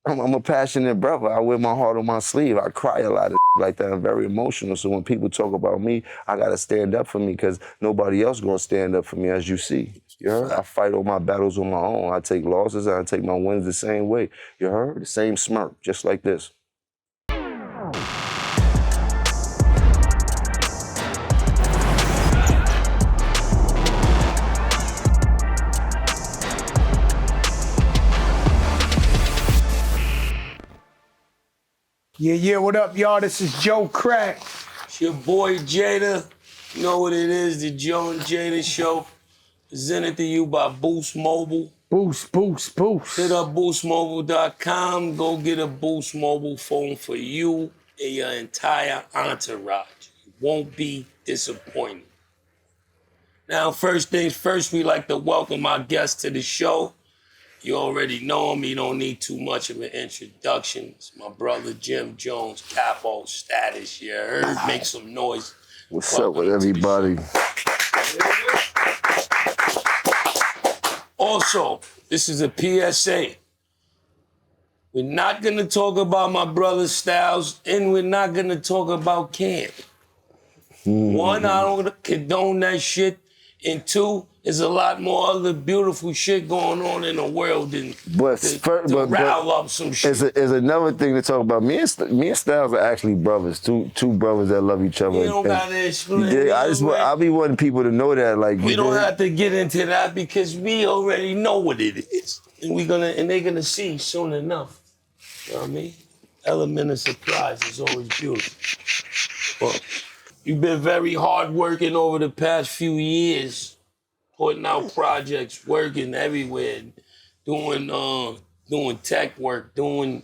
I'm a passionate brother. I wear my heart on my sleeve. I cry a lot of like that. I'm very emotional. So when people talk about me, I gotta stand up for me because nobody else gonna stand up for me, as you see. You heard? I fight all my battles on my own. I take losses and I take my wins the same way. You heard? The same smirk, just like this. Yeah, what up, y'all? This is Joe Crack. It's your boy Jada. You know what it is, the Joe and Jada show. Presented to you by Boost Mobile. Boost. Hit up boostmobile.com. Go get a Boost Mobile phone for you and your entire entourage. You won't be disappointed. Now, first things first, we like to welcome our guest to the show. You already know him. You don't need too much of an introduction. It's my brother Jim Jones, Capo Status. You heard? Make some noise. What's up with everybody? Also, this is a PSA. We're not gonna talk about my brother Styles, and we're not gonna talk about Cam. One, I don't condone that shit. And two, there's a lot more other beautiful shit going on in the world than to rile up some shit. It's another thing to talk about. Me and Styles are actually brothers, two brothers that love each other. You don't gotta explain. I be wanting people to know that. Like we don't have to get into that because we already know what it is, and they're gonna see soon enough. You know what I mean? Element of surprise is always beautiful. Well, you've been very hard working over the past few years, putting out projects, working everywhere, doing tech work, doing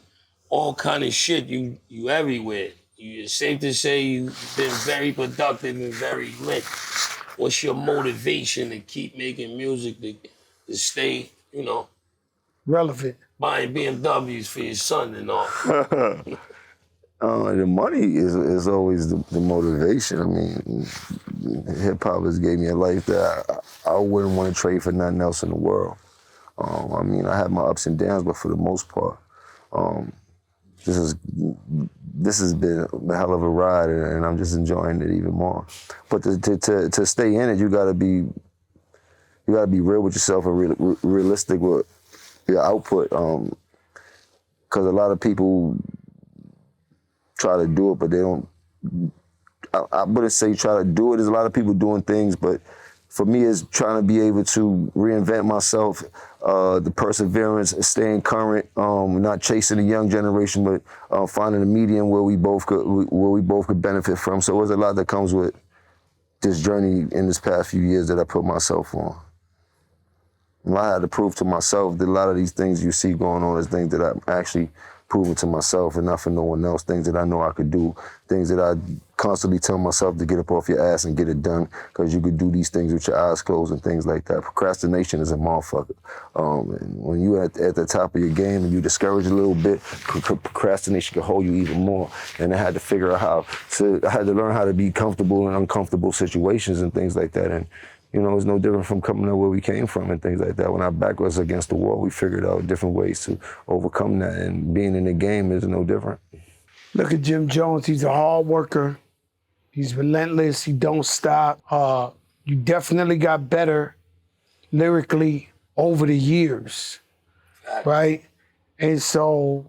all kind of shit. You everywhere. It's safe to say you've been very productive and very lit. What's your motivation to keep making music, to stay, relevant? Buying BMWs for your son and all. The money is always the motivation. I mean, hip-hop has gave me a life that I wouldn't want to trade for nothing else in the world. I mean, I had my ups and downs, but for the most part, this has been a hell of a ride, and I'm just enjoying it even more. But to stay in it, you gotta be real with yourself and realistic with your output. Because a lot of people try to do it, but they don't. I wouldn't say try to do it. There's a lot of people doing things, but for me, it's trying to be able to reinvent myself, the perseverance, staying current, not chasing the young generation, but finding a medium where we both could benefit from. So there's a lot that comes with this journey in this past few years that I put myself on. And I had to prove to myself that a lot of these things you see going on is things that I'm actually proving to myself and not for no one else, things that I know I could do, things that I constantly tell myself to get up off your ass and get it done, because you could do these things with your eyes closed and things like that. Procrastination is a motherfucker. And when you're at the top of your game and you discourage a little bit, procrastination can hold you even more. And I had to figure out I had to learn how to be comfortable in uncomfortable situations and things like that. And it's no different from coming up where we came from and things like that. When our back was against the wall, we figured out different ways to overcome that, and being in the game is no different. Look at Jim Jones. He's a hard worker. He's relentless. He don't stop. You definitely got better lyrically over the years, right? And so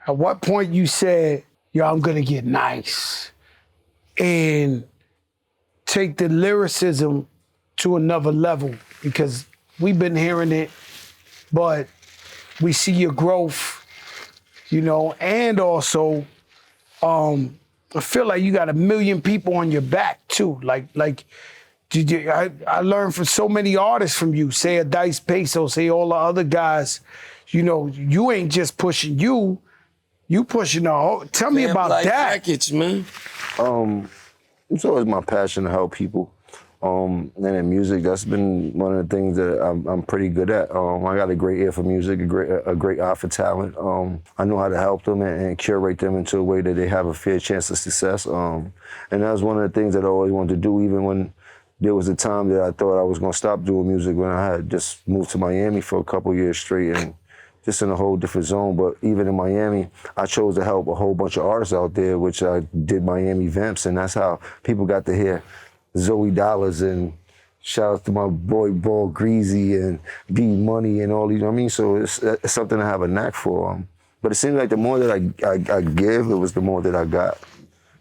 at what point you said, I'm gonna get nice and take the lyricism to another level, because we've been hearing it, but we see your growth, and also I feel like you got 1 million people on your back too. I learned from so many artists from you, say a Dice Peso, say all the other guys, you ain't just pushing you pushing the whole. Tell me about that. Jackets, man. It's always my passion to help people. And in music, that's been one of the things that I'm pretty good at. I got a great ear for music, a great eye for talent. I know how to help them and curate them into a way that they have a fair chance of success. And that was one of the things that I always wanted to do, even when there was a time that I thought I was going to stop doing music, when I had just moved to Miami for a couple years straight and just in a whole different zone. But even in Miami, I chose to help a whole bunch of artists out there, which I did Miami Vamps, and that's how people got to hear Zoe Dollars, and shout out to my boy Ball Greasy and B Money and all these, you know what I mean? So it's something I have a knack for. But it seems like the more that I give, it was the more that I got.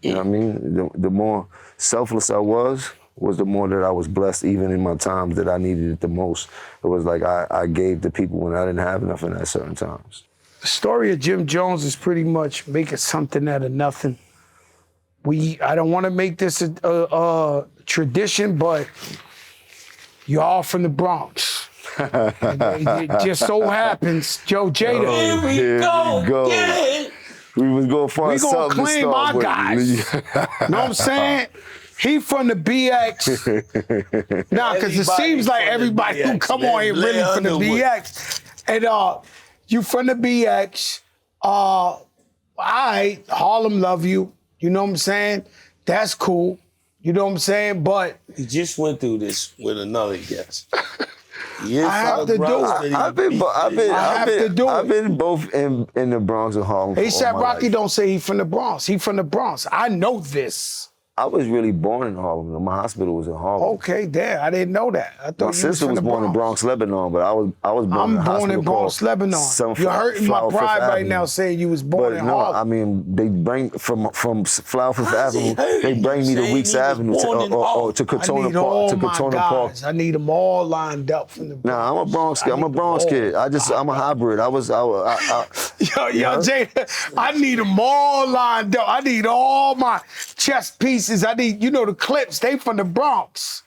You know what I mean? The more selfless I was the more that I was blessed, even in my times that I needed it the most. It was like I gave to people when I didn't have enough in at certain times. The story of Jim Jones is pretty much making something out of nothing. I don't want to make this a tradition, but you're all from the Bronx. It just so happens, Joe Jada. Here we go. Yeah. We was gonna find something to claim start our with. guys. Know what I'm saying? He from the BX. Nah, because it seems like everybody who come on here really from the BX. And you from the BX. Harlem love you. You know what I'm saying? That's cool. You know what I'm saying? But he just went through this with another guest. I have to do it. I've been both in the Bronx and Harlem. He said Rocky don't say he from the Bronx. He from the Bronx. I know this. I was really born in Harlem. My hospital was in Harlem. Okay, there. I didn't know that. I thought my sister was born in Bronx, Lebanon, but I was born in a hospital in Bronx, Lebanon. You're hurting my pride right now saying you was born in Harlem. I mean, they bring from Flower Fifth Avenue. They bring me to Weeks Avenue to Katona Park. I need them all lined up from the Bronx. Nah, I'm a Bronx kid. I'm a Bronx kid. I'm a hybrid. Yo, Jada, I need them all lined up. I need all my chest pieces. I need, the Clips, they from the Bronx.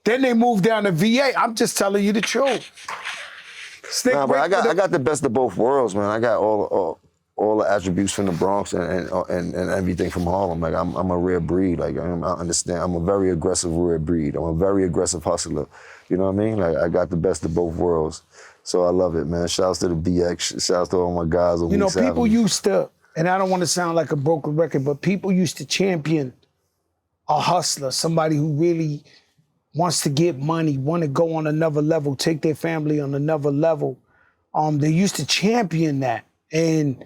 Then they moved down to VA. I'm just telling you the truth. But I got the best of both worlds, man. I got all the attributes from the Bronx and everything from Harlem. Like I'm a rare breed. Like I understand. I'm a very aggressive rare breed. I'm a very aggressive hustler. You know what I mean? Like I got the best of both worlds. So I love it, man. Shouts to the BX. Shouts to all my guys on Weeks Avenue. People used to, and I don't want to sound like a broken record, but people used to champion a hustler, somebody who really wants to get money, want to go on another level, take their family on another level. They used to champion that. And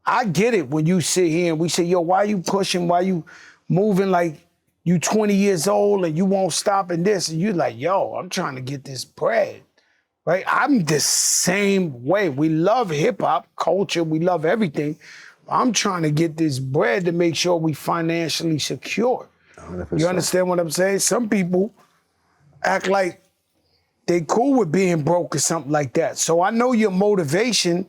I get it when you sit here and we say, yo, why you pushing? Why you moving like you 20 years old and you won't stop in this? And you're like, yo, I'm trying to get this bread, right? I'm the same way. We love hip hop culture. We love everything. I'm trying to get this bread to make sure we financially secure. 100%. You understand what I'm saying? Some people act like they cool with being broke or something like that. So I know your motivation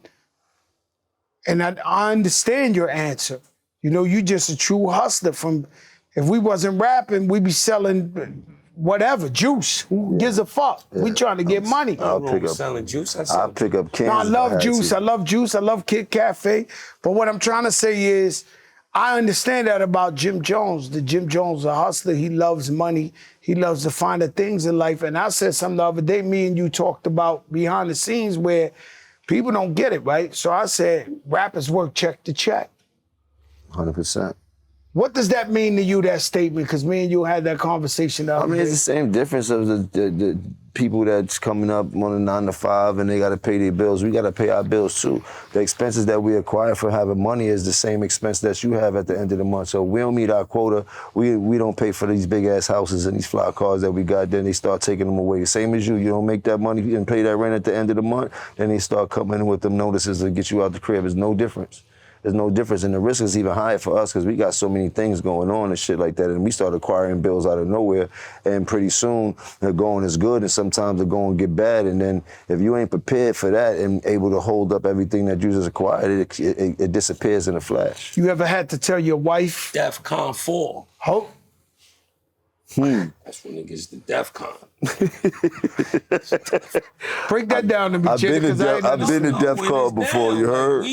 and I understand your answer. You just a true hustler if we wasn't rapping, we'd be selling whatever, juice. Who gives a fuck? We trying to get money. I'll pick up selling juice. I'll pick up cans. No, I love juice. I love juice. I love Kid Cafe. But what I'm trying to say is, I understand that about Jim Jones. The Jim Jones, a hustler, he loves money. He loves the finer things in life. And I said something the other day, me and you talked about behind the scenes where people don't get it, right? So I said, rappers work check to check. 100%. What does that mean to you, that statement? Because me and you had that conversation the other day. It's the same difference of the people that's coming up on a 9 to 5 and they got to pay their bills. We got to pay our bills too. The expenses that we acquire for having money is the same expense that you have at the end of the month. So we don't meet our quota. We don't pay for these big ass houses and these fly cars that we got. Then they start taking them away. Same as you. You don't make that money and pay that rent at the end of the month. Then they start coming in with them notices to get you out the crib. There's no difference. There's no difference, and the risk is even higher for us because we got so many things going on and shit like that, and we start acquiring bills out of nowhere, and pretty soon the going is good, and sometimes the going get bad, and then if you ain't prepared for that and able to hold up everything that you just acquired, it disappears in a flash. You ever had to tell your wife? DEFCON 4. Oh. That's when it gets to DEFCON. Break that down to me, I've been to DEFCON before, you heard?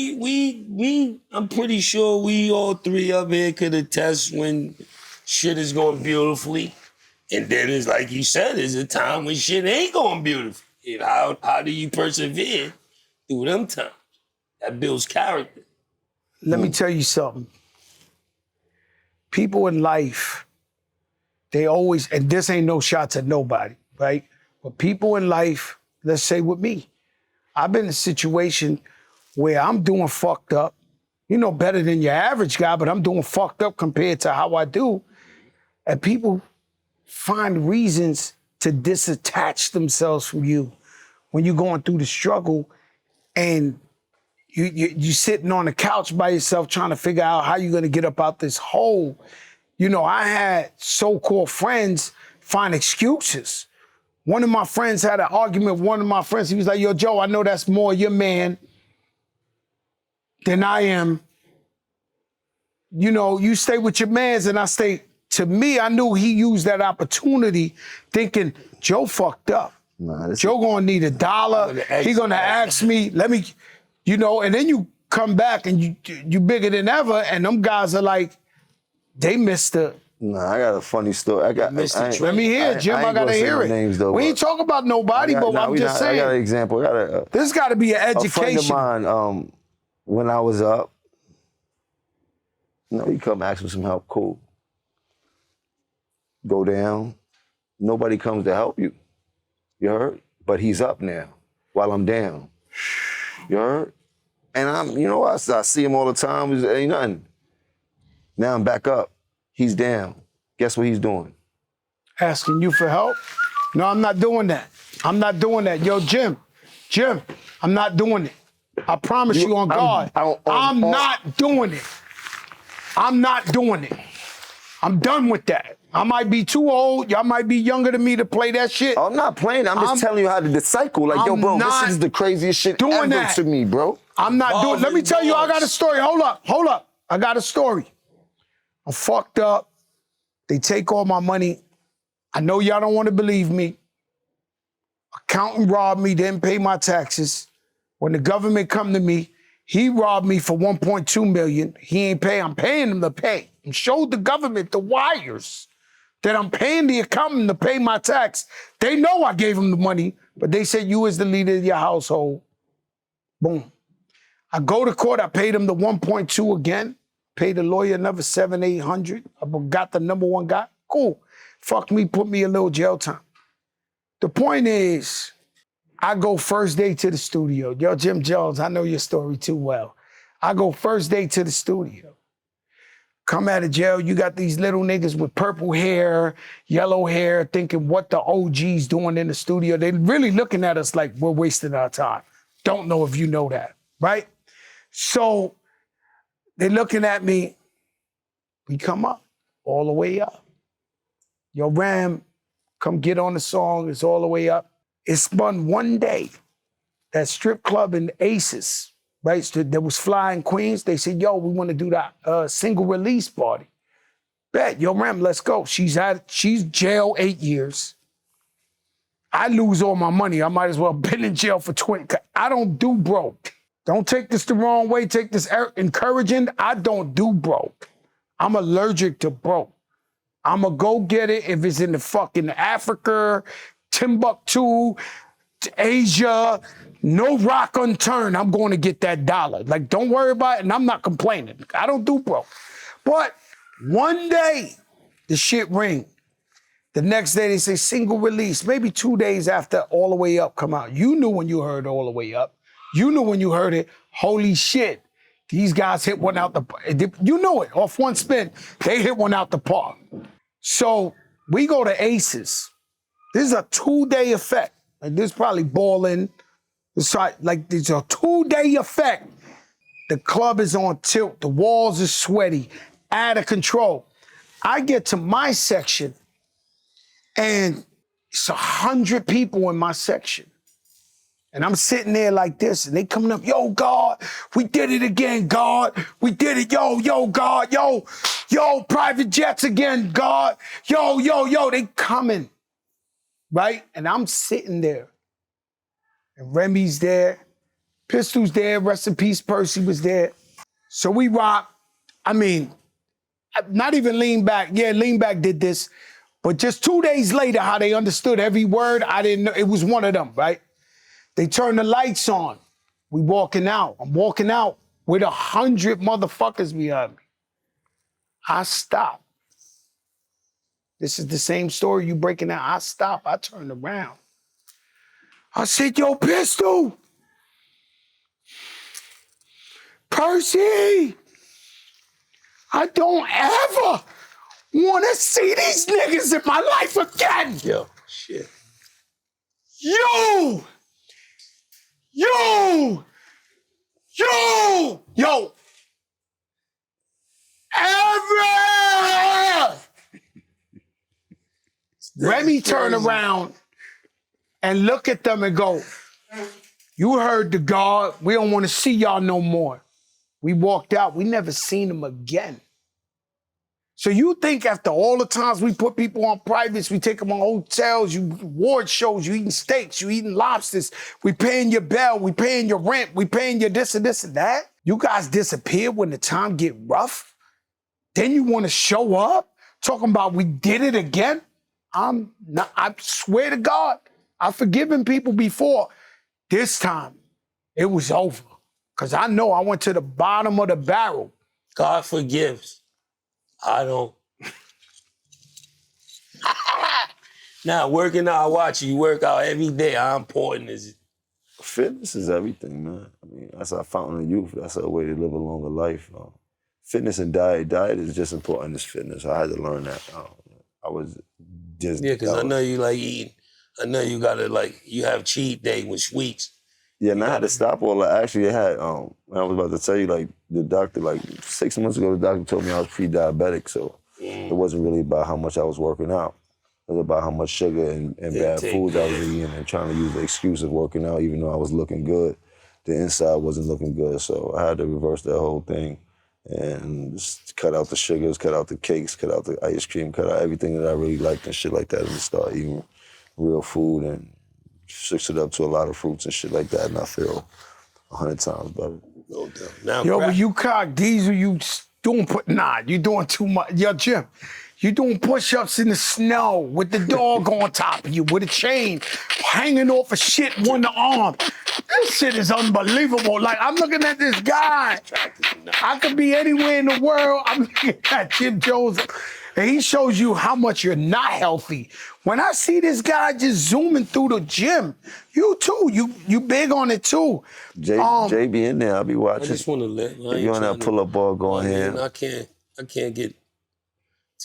I'm pretty sure we all three up here could attest when shit is going beautifully. And then it's like you said, there's a time when shit ain't going beautifully. How do you persevere through them times? That builds character. Let me tell you something. People in life, they always, and this ain't no shots at nobody, right? But people in life, let's say with me, I've been in a situation where I'm doing fucked up, better than your average guy, but I'm doing fucked up compared to how I do. And people find reasons to disattach themselves from you when you're going through the struggle and you sitting on the couch by yourself trying to figure out how you're going to get up out this hole. I had so-called friends find excuses. One of my friends had an argument with one of my friends. He was like, yo, Joe, I know that's more your man than I am. You stay with your mans and I stay. To me, I knew he used that opportunity thinking, Joe fucked up. Nah, Joe gonna need $1. He gonna ask me, let me, and then you come back and you bigger than ever, and them guys are like, they missed the. Nah, I got a funny story. Let me hear it, Jim. I gotta hear it. Names, though, we ain't talking about nobody, but I'm just saying. I got an example. This got to be an education. A friend of mine, when I was up, he come ask for some help. Cool. Go down. Nobody comes to help you. You heard? But he's up now while I'm down. You heard? And I see him all the time. It ain't nothing. Now I'm back up. He's down. Guess what he's doing? Asking you for help? No, I'm not doing that. I'm not doing that. Yo, Jim, I'm not doing it. I promise you on God. I'm not doing it. I'm not doing it. I'm done with that. I might be too old. Y'all might be younger than me to play that shit. I'm not playing. I'm just telling you how to disciple. Like, yo, bro, this is the craziest shit ever to me, bro. I'm not doing it. Let me tell you, I got a story. Hold up. I got a story. I'm fucked up. They take all my money. I know y'all don't want to believe me. Accountant robbed me, didn't pay my taxes. When the government come to me, he robbed me for $1.2 million. He ain't pay. I'm paying him to pay. And showed the government the wires that I'm paying the accountant to pay my tax. They know I gave him the money, but they said, you as the leader of your household. Boom. I go to court. I paid him the 1.2 again. Paid the lawyer another $700, $800. I got the number one guy. Cool. Fuck me, put me a little jail time. The point is, I go first day to the studio. Yo, Jim Jones, I know your story too well. I go first day to the studio. Come out of jail, you got these little niggas with purple hair, yellow hair, thinking what the OG's doing in the studio. They really looking at us like we're wasting our time. Don't know if you know that, right? So they looking at me. We come up, all the way up. Yo, Ram, come get on the song. It's all the way up. It spun one day. That strip club in Aces, right? So there was Flying Queens. They said, yo, we want to do that single release party. Bet, yo, Ram, let's go. She's jail 8 years. I lose all my money. I might as well been in jail for 20. I don't do broke. Don't take this the wrong way. Take this encouraging. I don't do broke. I'm allergic to broke. I'm a go get it if it's in the fucking Africa, Timbuktu, Asia, no rock unturned. I'm going to get that dollar. Like, don't worry about it. And I'm not complaining. I don't do broke. But one day, the shit ring. The next day, they say single release. Maybe 2 days after All the Way Up come out. You knew when you heard All the Way Up. You knew when you heard it. Holy shit. These guys hit one out the, you know it, off one spin, they hit one out the park. So we go to Aces. This is a 2-day effect. Like, this is probably balling. It's like, there's a 2-day effect. The club is on tilt. The walls are sweaty, out of control. I get to my section, and it's 100 people in my section. And I'm sitting there like this, and they coming up, yo, God, we did it again, God. We did it, yo, God, yo, private jets again, God. Yo, they coming, right? And I'm sitting there, and Remy's there, Pistol's there, rest in peace, Percy was there. So we rock. I mean, not even Lean Back. Yeah, Lean Back did this, but just 2 days later, how they understood every word, I didn't know. It was one of them, right? They turn the lights on. We walking out. I'm walking out with 100 motherfuckers behind me. I stop. This is the same story you breaking out. I stop. I turned around. I said, yo, Pistol. Percy, I don't ever want to see these niggas in my life again. Yo, shit. Yo! Ever! Let me turn around and look at them and go, you heard the guard. We don't want to see y'all no more. We walked out. We never seen them again. So you think after all the times we put people on privates, we take them on hotels, you award shows, you eating steaks, you eating lobsters, we paying your bill, we paying your rent, we paying your this and this and that. You guys disappear when the time get rough. Then you want to show up talking about we did it again. I swear to God, I've forgiven people before. This time, it was over. Because I know I went to the bottom of the barrel. God forgives. I don't. Now, working out, I watch you work out every day. How important is it? Fitness is everything, man. I mean, that's our fountain of youth. That's our way to live a longer life. Fitness and diet. Diet is just important as fitness. I had to learn that. I was just... Yeah, because I know you like eating. I know you got to you have cheat day with sweets. Yeah, and I had to stop all that. Actually, I had, I was about to tell you, the doctor, 6 months ago, the doctor told me I was pre-diabetic, so it wasn't really about how much I was working out. It was about how much sugar and bad foods I was eating and trying to use the excuse of working out, even though I was looking good. The inside wasn't looking good, so I had to reverse that whole thing and just cut out the sugars, cut out the cakes, cut out the ice cream, cut out everything that I really liked and shit like that, and start eating real food and fix it up to a lot of fruits and shit like that, and I feel 100 times better. No doubt. Now, yo, but you cock diesel, you doing you doing too much. Yo, Jim, you doing push-ups in the snow with the dog on top of you with a chain hanging off a shit one arm. This shit is unbelievable. I'm looking at this guy. I could be anywhere in the world. I'm looking at Jim Jones. And he shows you how much you're not healthy. When I see this guy just zooming through the gym, you too, you big on it too. Jay be in there, I'll be watching. I just want to let you on that pull-up ball going in. I can't get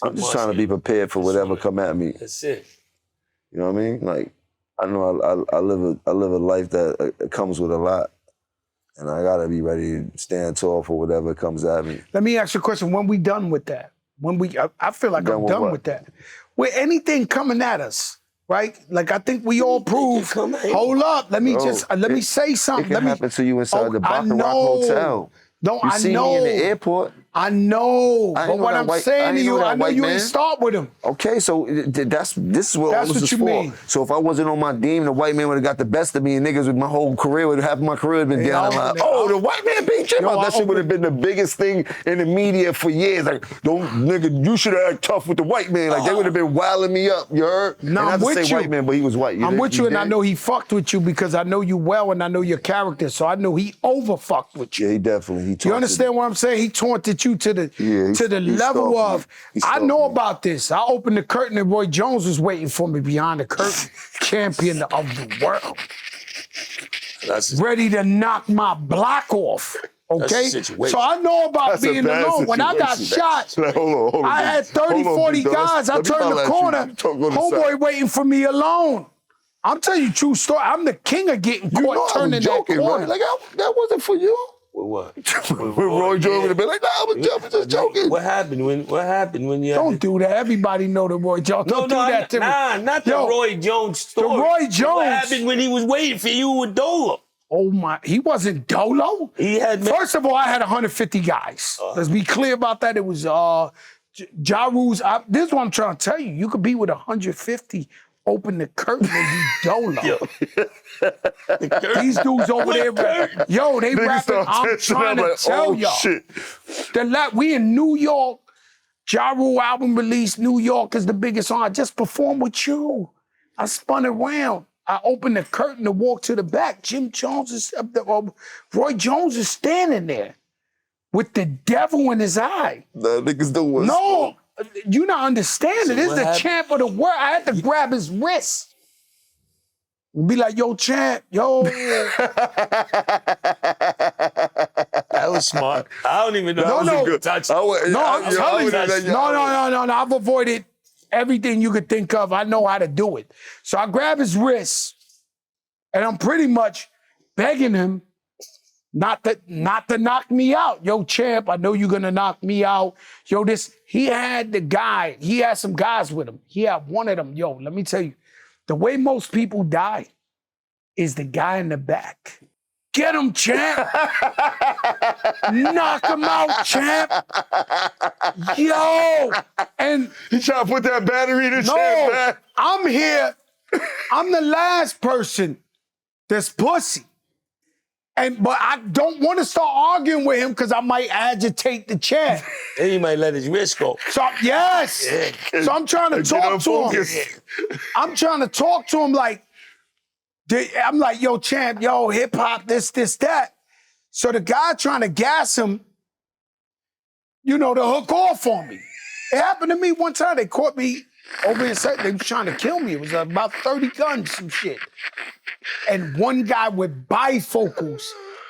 I'm just trying to be prepared for whatever come at me. That's it. You know what I mean? I know I live a life that comes with a lot. And I gotta be ready to stand tall for whatever comes at me. Let me ask you a question. When we done with that? I feel like I'm done with that. With anything coming at us, right? I think we all prove. Hold up, let me say something. It can happen to you inside the Baccarat Hotel. You see me in the airport. I know, but what I'm saying to you, I know you ain't start with him. Okay, so this is what all this is for. Mean. So if I wasn't on my team, the white man would have got the best of me, and niggas with my whole career half my career would have been down. The white man beat Jim up. That shit would have been the biggest thing in the media for years. You should have acted tough with the white man. They would have been wilding me up. You heard? No, I'm with you. White man, but he was white. I'm with you, and I know he fucked with you because I know you well, and I know your character. So I know he over fucked with you. Yeah, he definitely. You understand what I'm saying? He taunted you to the level of, I know about this. I opened the curtain and Roy Jones was waiting for me behind the curtain, champion of the world. Ready to knock my block off. Okay? So I know about being alone. When I got shot, hold on, I had 30, 40 guys. I turned the corner, homeboy waiting for me alone. I'm telling you a true story. I'm the king of getting caught turning that corner. Right? That wasn't for you. What? When Roy Jones would have been like, nah, I was just joking. What happened when you Don't do that. Everybody know the Roy Jones. Don't do that to me. Not the Roy Jones story. The Roy Jones. What happened when he was waiting for you with Dolo? Oh my, he wasn't Dolo. First of all, I had 150 guys. Let's be clear about that. It was Ja Rule's. This is what I'm trying to tell you. You could be with 150. Open the curtain and you Dolo. These dudes over there, they rapping. I'm trying to tell y'all. We in New York. Ja Rule album release. New York is the biggest song. I just performed with you. I spun around. I opened the curtain to walk to the back. Jim Jones is up there. Roy Jones is standing there with the devil in his eye. The niggas don't want No. You not understanding. This is the champ of the world. I had to grab his wrist. And be like, yo, champ, yo. That's That was smart. I don't even know. No, That was no. a good touch. I'm telling you. No. I've avoided everything you could think of. I know how to do it. So I grab his wrist, and I'm pretty much begging him not to knock me out. Yo, champ, I know you're gonna knock me out. Yo, he had some guys with him. He had one of them. Yo, let me tell you, the way most people die is the guy in the back. Get him, champ. Knock him out, champ. Yo. And You trying to put that battery in the champ, no, man? I'm here. I'm the last person that's pussy. But I don't want to start arguing with him because I might agitate the champ. Then he might let his wrist go. So, yes. So I'm trying to talk to him. I'm trying to talk to him like, I'm like, yo, champ, yo, hip hop, this, that. So the guy trying to gas him, to hook off on me. It happened to me one time. They caught me over in set. They was trying to kill me. It was about 30 guns, some shit. And one guy with bifocals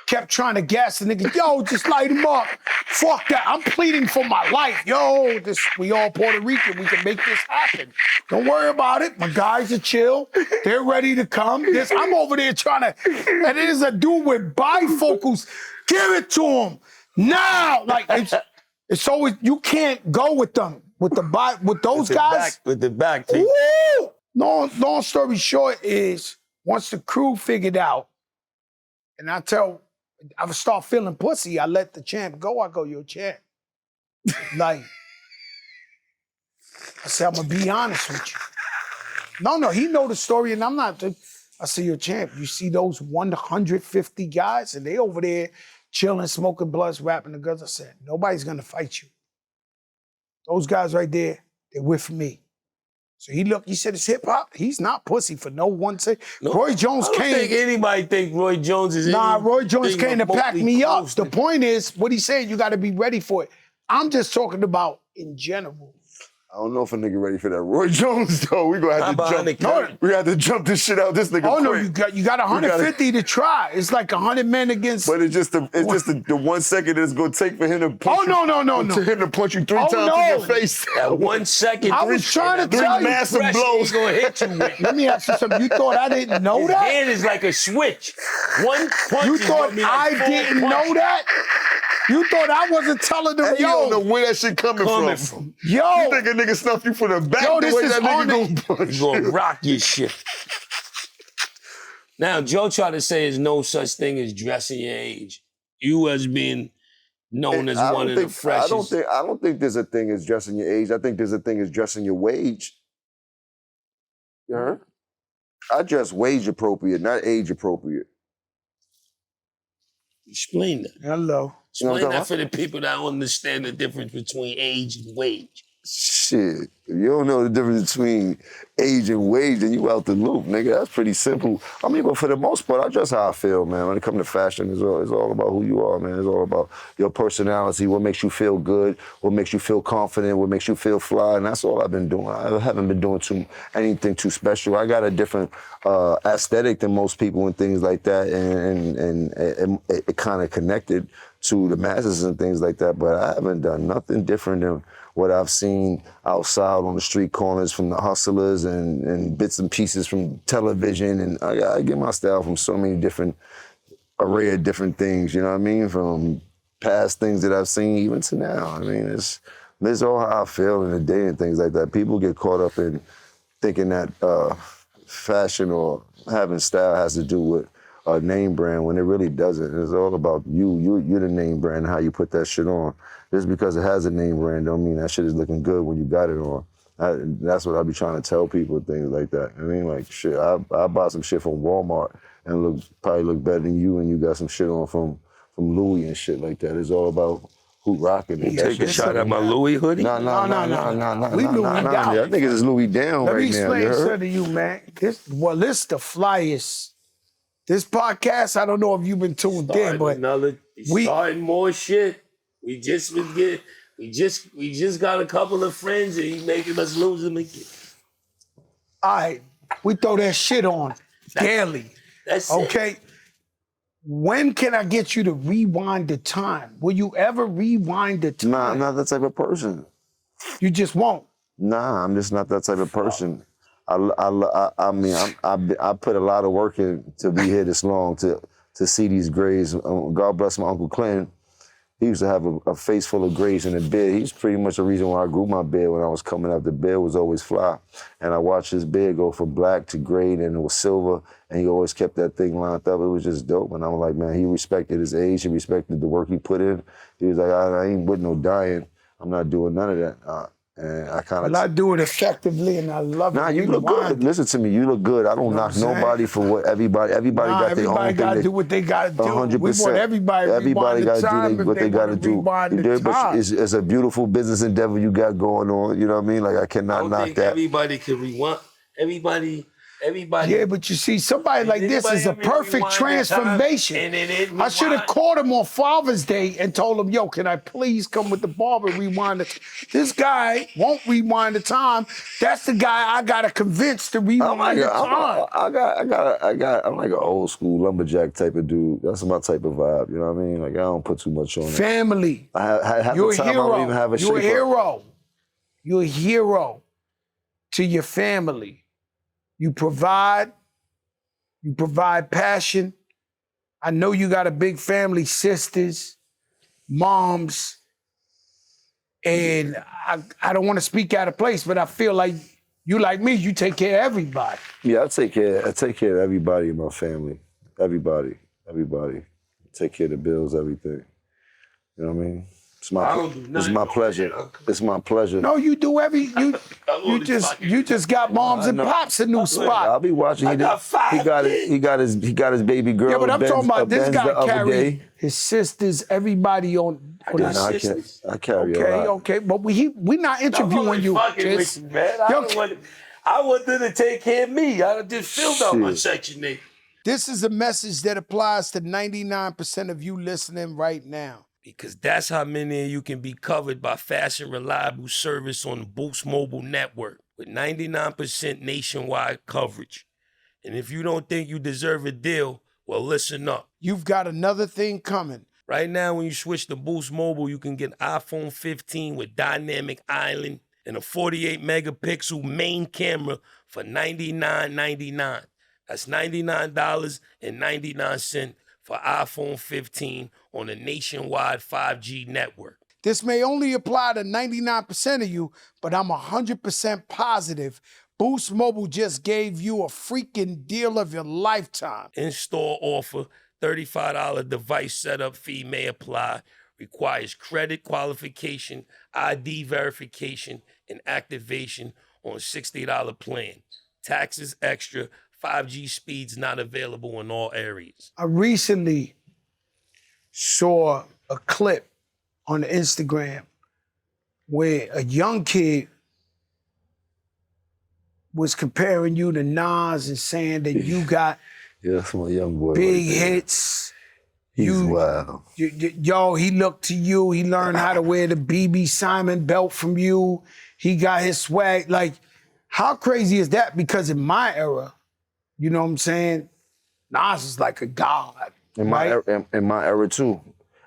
kept trying to gas the nigga. Yo, just light him up. Fuck that. I'm pleading for my life. Yo, we all Puerto Rican. We can make this happen. Don't worry about it. My guys are chill. They're ready to come. I'm over there trying to, and there's a dude with bifocals. Give it to him now. Like it's always, you can't go with them. With those guys. With the back. Woo! Long story short is, once the crew figured out, and I would start feeling pussy, I let the champ go. I go, yo, champ. Like, I said, I'm going to be honest with you. No, he know the story, and I'm not. I said, yo, champ, you see those 150 guys, and they over there chilling, smoking blunts, rapping the guns. I said, nobody's going to fight you. Those guys right there, they're with me. So he said it's hip hop. He's not pussy for no one second. No, Roy Jones came. I don't think anybody think Roy Jones is Roy Jones came to pack me up. close to- The point is, what he said, you got to be ready for it. I'm just talking about in general. I don't know if a nigga ready for that. Roy Jones, though, we gonna have to behind jump. the curtain. We got to jump this shit out. This nigga Oh no, quick. you got 150 to try. It's like 100 men against. But it's just the 1 second it's gonna take for him to punch you. No. To him to punch you 3 times in your face. That 1 second. I was trying to tell you. massive pressure blows. he gonna hit you with. Let me ask you something. You thought I didn't know His that? hand is like a switch. One punch You is thought gonna be like I 4 didn't know punches. that? You thought I wasn't telling them, You don't know yo, where that shit coming from. You yo, think a nigga snuff you from the back Yo, the this way is that on nigga gonna punch He's gonna you? rock your shit. Now, Joe tried to say there's no such thing as dressing your age. You as being known as one of the freshest. I don't think there's a thing as dressing your age. I think there's a thing as dressing your wage. You heard? I dress wage appropriate, not age appropriate. Explain that. hello. You know what I'm Explain that talking for the people that don't understand the difference between age and wage. Shit, if you don't know the difference between age and wage, then you out the loop, nigga. That's pretty simple. I mean, but for the most part, I dress how I feel, man. When it comes to fashion, it's all about who you are, man. It's all about your personality, what makes you feel good, what makes you feel confident, what makes you feel fly, and that's all I've been doing. I haven't been doing anything too special. I got a different aesthetic than most people and things like that, and it kind of connected to the masses and things like that, but I haven't done nothing different than what I've seen outside on the street corners from the hustlers and bits and pieces from television. And I get my style from so many different array of different things, you know what I mean? From past things that I've seen even to now. I mean, it's all how I feel in the day and things like that. People get caught up in thinking that fashion or having style has to do with a name brand when it really doesn't. It's all about you. You're the name brand and how you put that shit on. Just because it has a name brand don't mean that shit is looking good when you got it on. That's what I be trying to tell people, things like that. I mean, like, shit, I bought some shit from Walmart and probably look better than you, and you got some shit on from Louis and shit like that. It's all about who rocking it. Take a shot at my Louis hoodie? No. We Louis down. I think it's Louis down Let right me now. explain You something heard? to you, man. This the flyest. This podcast, I don't know if you've been tuned in, but starting more shit. We just got a couple of friends and he's making us lose them again. all right, we throw that shit on daily. That's it. Okay. when can I get you to rewind the time? Will you ever rewind the time? Nah, I'm not that type of person. You just won't. Nah, I'm just not that type of person. I mean, I put a lot of work in to be here this long to see these grays. God bless my Uncle Clinton. He used to have a face full of grays in the beard. He's pretty much the reason why I grew my beard when I was coming up. The beard was always fly. And I watched his beard go from black to gray, and it was silver, and he always kept that thing lined up. It was just dope. And I was like, man, he respected his age. He respected the work he put in. He was like, I ain't with no dying. I'm not doing none of that. And I kind of... Well, I do it effectively, and I love it. Nah, you look good. Listen to me, you look good. I don't knock nobody for what everybody got their own thing. Everybody got to do what they got to do. 100%. We want everybody got to do what they got to do. But it's a beautiful business endeavor you got going on. You know what I mean? Like, I cannot knock that. Everybody can rewind. Everybody. Yeah, but you see, somebody like this is a perfect transformation. I should have called him on Father's Day and told him, yo, can I please come with the barber rewind it? This guy won't rewind the time. That's the guy I got to convince to rewind the time. I'm like an old school lumberjack type of dude. That's my type of vibe. You know what I mean? Like, I don't put too much on it. Family. You're a hero. I don't even have a You're a hero. You're a hero to your family. You provide passion. I know you got a big family, sisters, moms, and I don't want to speak out of place, but I feel like you like me, you take care of everybody. Yeah, I take care of everybody in my family. Everybody. Take care of the bills, everything. You know what I mean? It's my pleasure. It's my pleasure. No, you do you just got moms and pops a new spot. I'll be watching. He got his baby girl. Yeah, but I'm talking about this guy the carry his sisters, everybody on his sisters. I carry a lot. Okay, but we not interviewing you. I want them to take care of me. I just filled out my Section 8. This is a message that applies to 99% of you listening right now. Because that's how many of you can be covered by fast and reliable service on the Boost Mobile network with 99% nationwide coverage. And if you don't think you deserve a deal, well, listen up. You've got another thing coming. Right now, when you switch to Boost Mobile, you can get iPhone 15 with dynamic island and a 48 megapixel main camera for $99.99. That's $99.99 for iPhone 15 on a nationwide 5G network. This may only apply to 99% of you, but I'm 100% positive Boost Mobile just gave you a freaking deal of your lifetime. In-store offer, $35 device setup fee may apply, requires credit qualification, ID verification, and activation on $60 plan. Taxes extra. 5G speeds not available in all areas. I recently saw a clip on Instagram where a young kid was comparing you to Nas and saying that you got that's my young boy big hits. He's wild. Yo, he looked to you. He learned how to wear the BB Simon belt from you. He got his swag. Like, how crazy is that? Because in my era, you know what I'm saying? Nas is like a god. In my era too.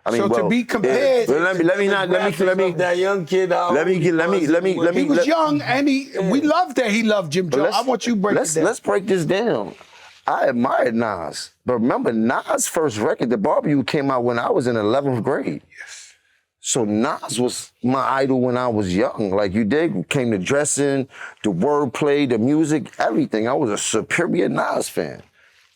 I mean, so to be compared, let me that young kid out. He was young, and we loved that he loved Jim Jones. I want you to break it down. Let's break this down. I admired Nas, but remember Nas' first record, The Barbecue, came out when I was in 11th grade. Yes. So Nas was my idol when I was young. Like you came to dressing, the wordplay, the music, everything. I was a superior Nas fan.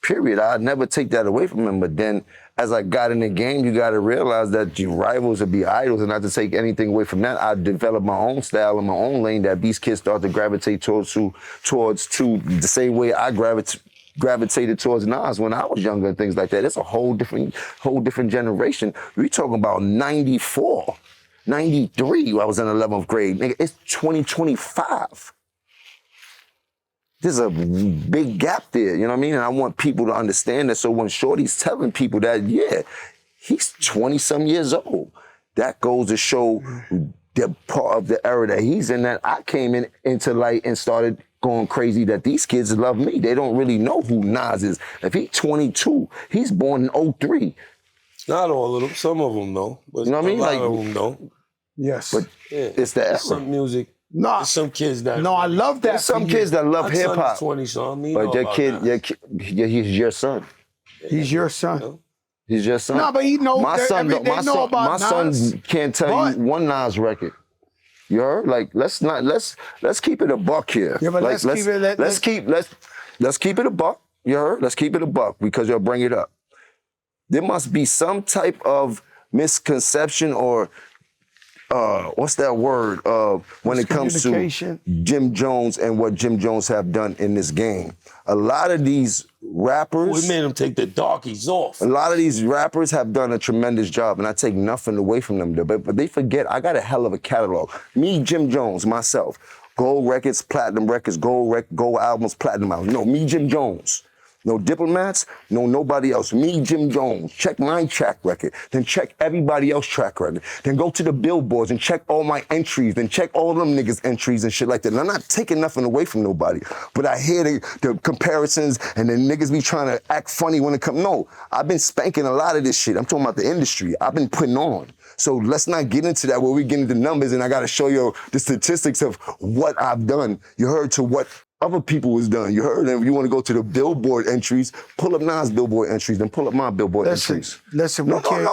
Period. I'd never take that away from him. But then as I got in the game, you got to realize that your rivals would be idols, and not to take anything away from that. I developed my own style and my own lane that these kids start to gravitate towards the same way I gravitated towards Nas when I was younger and things like that. It's a whole different generation. We're talking about 94, 93. I was in 11th grade. Nigga, it's 2025. There's a big gap there, you know what I mean? And I want people to understand that. So when Shorty's telling people that, yeah, he's 20-some years old, that goes to show the part of the era that he's in that I came into light and started going crazy that these kids love me. They don't really know who Nas is. If he's 22, he's born in 03. Not all of them. Some of them know. But You know what I mean? A lot Like, of them don't. Yes. But Yeah. it's the era. Some music. No, There's some kids that. no, I love that. There's some for you. kids that love My son hip is hop. 20, so I mean, But he's your son. He's your son. He's your son. No, but he knows. My son, they know about my Nas. son can't tell you one Nas record. You heard? Like, let's keep it a buck here. Yeah, but like, let's keep it a buck. You heard? Let's keep it a buck because you'll bring it up. There must be some type of misconception or what's that word when it comes to Jim Jones and what Jim Jones have done in this game. A lot of these rappers, we made them take the darkies off. a lot of these rappers have done a tremendous job, and I take nothing away from them. But they forget I got a hell of a catalog. Me, Jim Jones, myself, gold records, platinum records, gold albums, platinum albums. No, me, Jim Jones. No diplomats, no nobody else. Me, Jim Jones. Check my track record. Then check everybody else's track record. Then go to the billboards and check all my entries. Then check all them niggas' entries and shit like that. And I'm not taking nothing away from nobody. But I hear the comparisons and the niggas be trying to act funny when it comes. No, I've been spanking a lot of this shit. I'm talking about the industry. I've been putting on. So let's not get into that where we get into numbers and I got to show you the statistics of what I've done. You heard to what other people was done. You heard them. If you want to go to the billboard entries, pull up Nas billboard entries, then pull up my billboard entries. Listen, we can't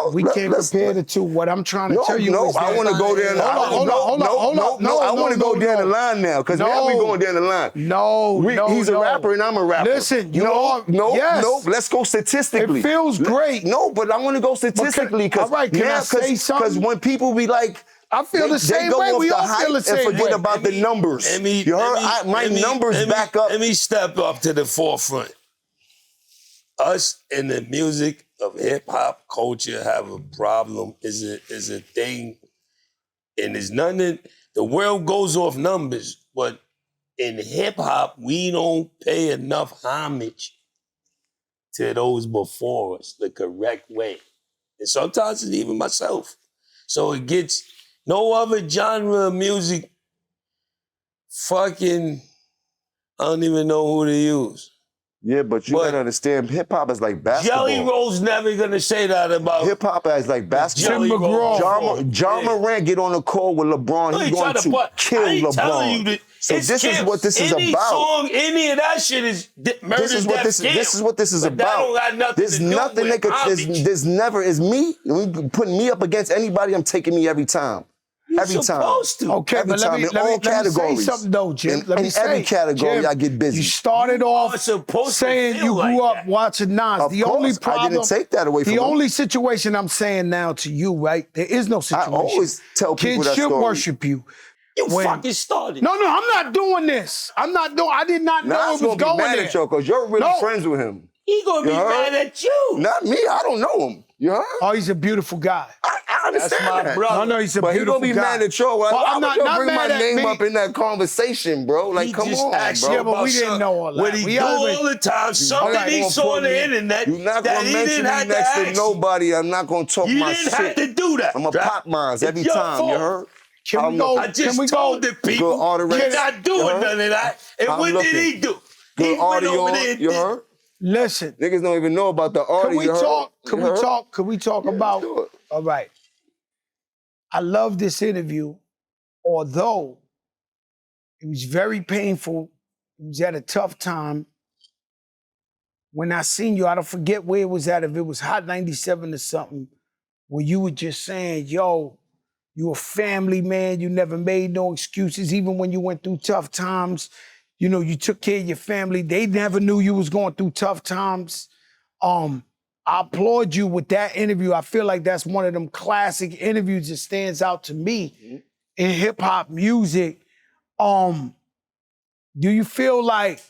compare the two. What I'm trying to tell you is I want to go there. I want to go down the line now, because now we going down the line. He's a rapper and I'm a rapper. Listen, let's go statistically. It feels great. No, but I want to go statistically, because when people be like, I feel the same way. We all feel the same way. And forget about the numbers. You heard? My numbers back up. Let me step up to the forefront. Us in the music of hip-hop culture have a problem, is a thing. And there's nothing, the world goes off numbers, but in hip-hop, we don't pay enough homage to those before us the correct way. And sometimes it's even myself. So it gets... No other genre of music fucking, I don't even know who to use. Yeah, but you gotta understand, hip-hop is like basketball. Jelly Roll's never gonna say that about hip-hop is like basketball. Tim McGraw. John Moran get on the call with LeBron, he's going to kill LeBron. So this is what this is about. Any song, any of that shit is murder, This is what this is about. That don't got nothing there's to do nothing with homage. there's never is me. Putting me up against anybody, I'm taking me every time. You're supposed to. Okay, every but time, let me say something though, Jim. In every category, Jim, I get busy. You started off saying you grew up watching Nas. Of course, I didn't take that away from the him. only situation I'm saying now to you, right? There is no situation. I always tell people kids that should story. worship you. You fucking started. No, I'm not doing this. I did not know it was going mad there. at you because you're really friends with him. He gonna be mad at you. Not me. I don't know him. You heard? Oh, he's a beautiful guy. I understand That's my that. brother. No, he's a But beautiful guy. But he gonna be mad at you. Well, I'm not bring my mad at name me. up in that conversation, bro. Like, He come just on, asked bro. you Yeah, but we didn't know all that. What he do all the time, something he saw on the internet You're not that gonna he mention didn't me have to next to ask. nobody. I'm not gonna talk You my didn't shit. have to do that. I'm a pop mines every It's your time. fault. You heard? Can we go? I just told the people you're not doing none of that. And what did he do? Good He went audio. over there and You did- heard? Listen. Niggas don't even know about the audio. Can we you heard? talk? Can You we heard? talk? Can we talk about? do it. All right. I love this interview, although it was very painful. It was at a tough time. When I seen you, I don't forget where it was at. If it was Hot 97 or something, where you were just saying, "Yo, you a family man. You never made no excuses, even when you went through tough times. You know, you took care of your family. They never knew you was going through tough times." I applaud you with that interview. I feel like that's one of them classic interviews that stands out to me in hip hop music. Do you feel like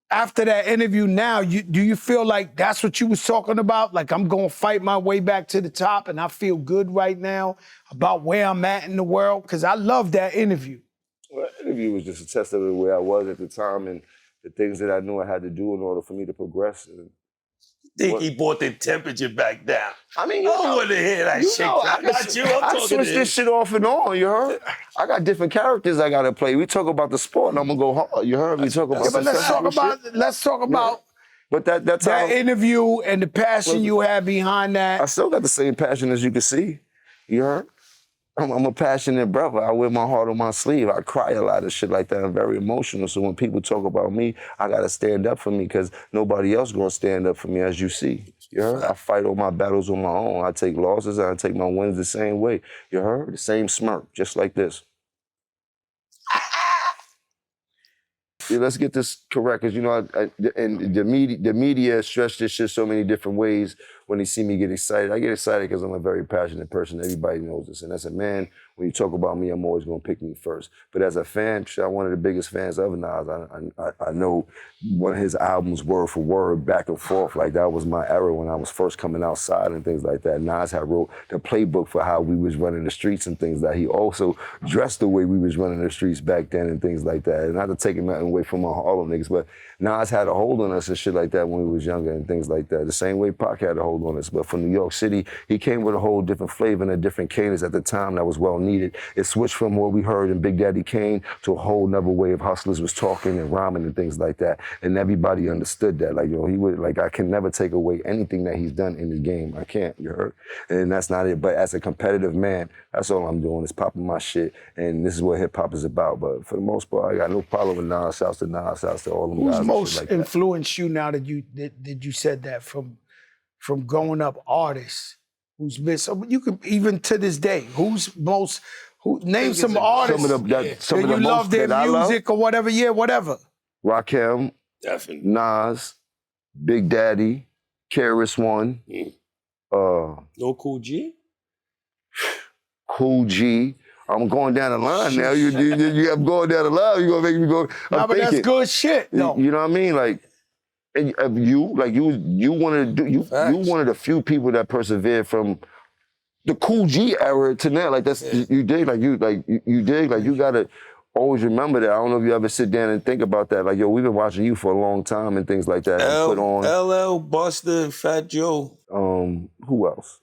after that interview now, do you feel like that's what you was talking about? Like, I'm gonna fight my way back to the top and I feel good right now about where I'm at in the world? Because I love that interview. Well, that interview was just a testament of where I was at the time and the things that I knew I had to do in order for me to progress. And think he brought the temperature back down. I mean, I don't want to hear that shit. I got you. I'm I talking switch to this shit off and on, you heard? I got different characters I gotta play. We talk about the sport and I'm gonna go hard, you heard? We talk about Yeah, but let's talk about But that's how that interview and the passion you had behind that. I still got the same passion as you can see. You heard? I'm a passionate brother. I wear my heart on my sleeve. I cry a lot of shit like that. I'm very emotional. So when people talk about me, I gotta stand up for me because nobody else gonna stand up for me, as you see. You heard? I fight all my battles on my own. I take losses and I take my wins the same way. You heard? The same smirk, just like this. Yeah, let's get this correct, because and the media stretch this shit so many different ways. When they see me get excited, I get excited because I'm a very passionate person. Everybody knows this. And as a man, when you talk about me, I'm always gonna pick me first. But as a fan, I'm one of the biggest fans of Nas. I know one of his albums word for word, back and forth. Like that was my era when I was first coming outside and things like that. Nas had wrote the playbook for how we was running the streets and things like that. He also dressed the way we was running the streets back then and things like that. And not to take him away from my Harlem niggas, but Nas had a hold on us and shit like that when we was younger and things like that. The same way Pac had a hold on us. But for New York City, he came with a whole different flavor and a different cadence at the time that was well needed. It switched from what we heard in Big Daddy Kane to a whole nother way of hustlers was talking and rhyming and things like that. And everybody understood that. Like, he would, like, I can never take away anything that he's done in the game. I can't, you heard? And that's not it. But as a competitive man, that's all I'm doing is popping my shit. And this is what hip hop is about. But for the most part, I got no problem with Nas. Shouts to Nas, shouts to all them guys. Who's most like influenced you now that you said that from growing up artists? Who's been, so you could, even to this day, name some artists that you love their music or whatever, whatever. Rakim, definitely. Nas, Big Daddy, KRS-One, No Cool G? Cool G. I'm going down the line now. I'm going down the line. You're gonna make me go. Nah, but that's good shit, though. You know what I mean? Like, and you one of the few people that persevered from the Cool G era to now. Like that's you dig. Like you dig. Like you gotta always remember that. I don't know if you ever sit down and think about that. Like, yo, we've been watching you for a long time and things like that. Put on LL, Buster, Fat Joe. Who else?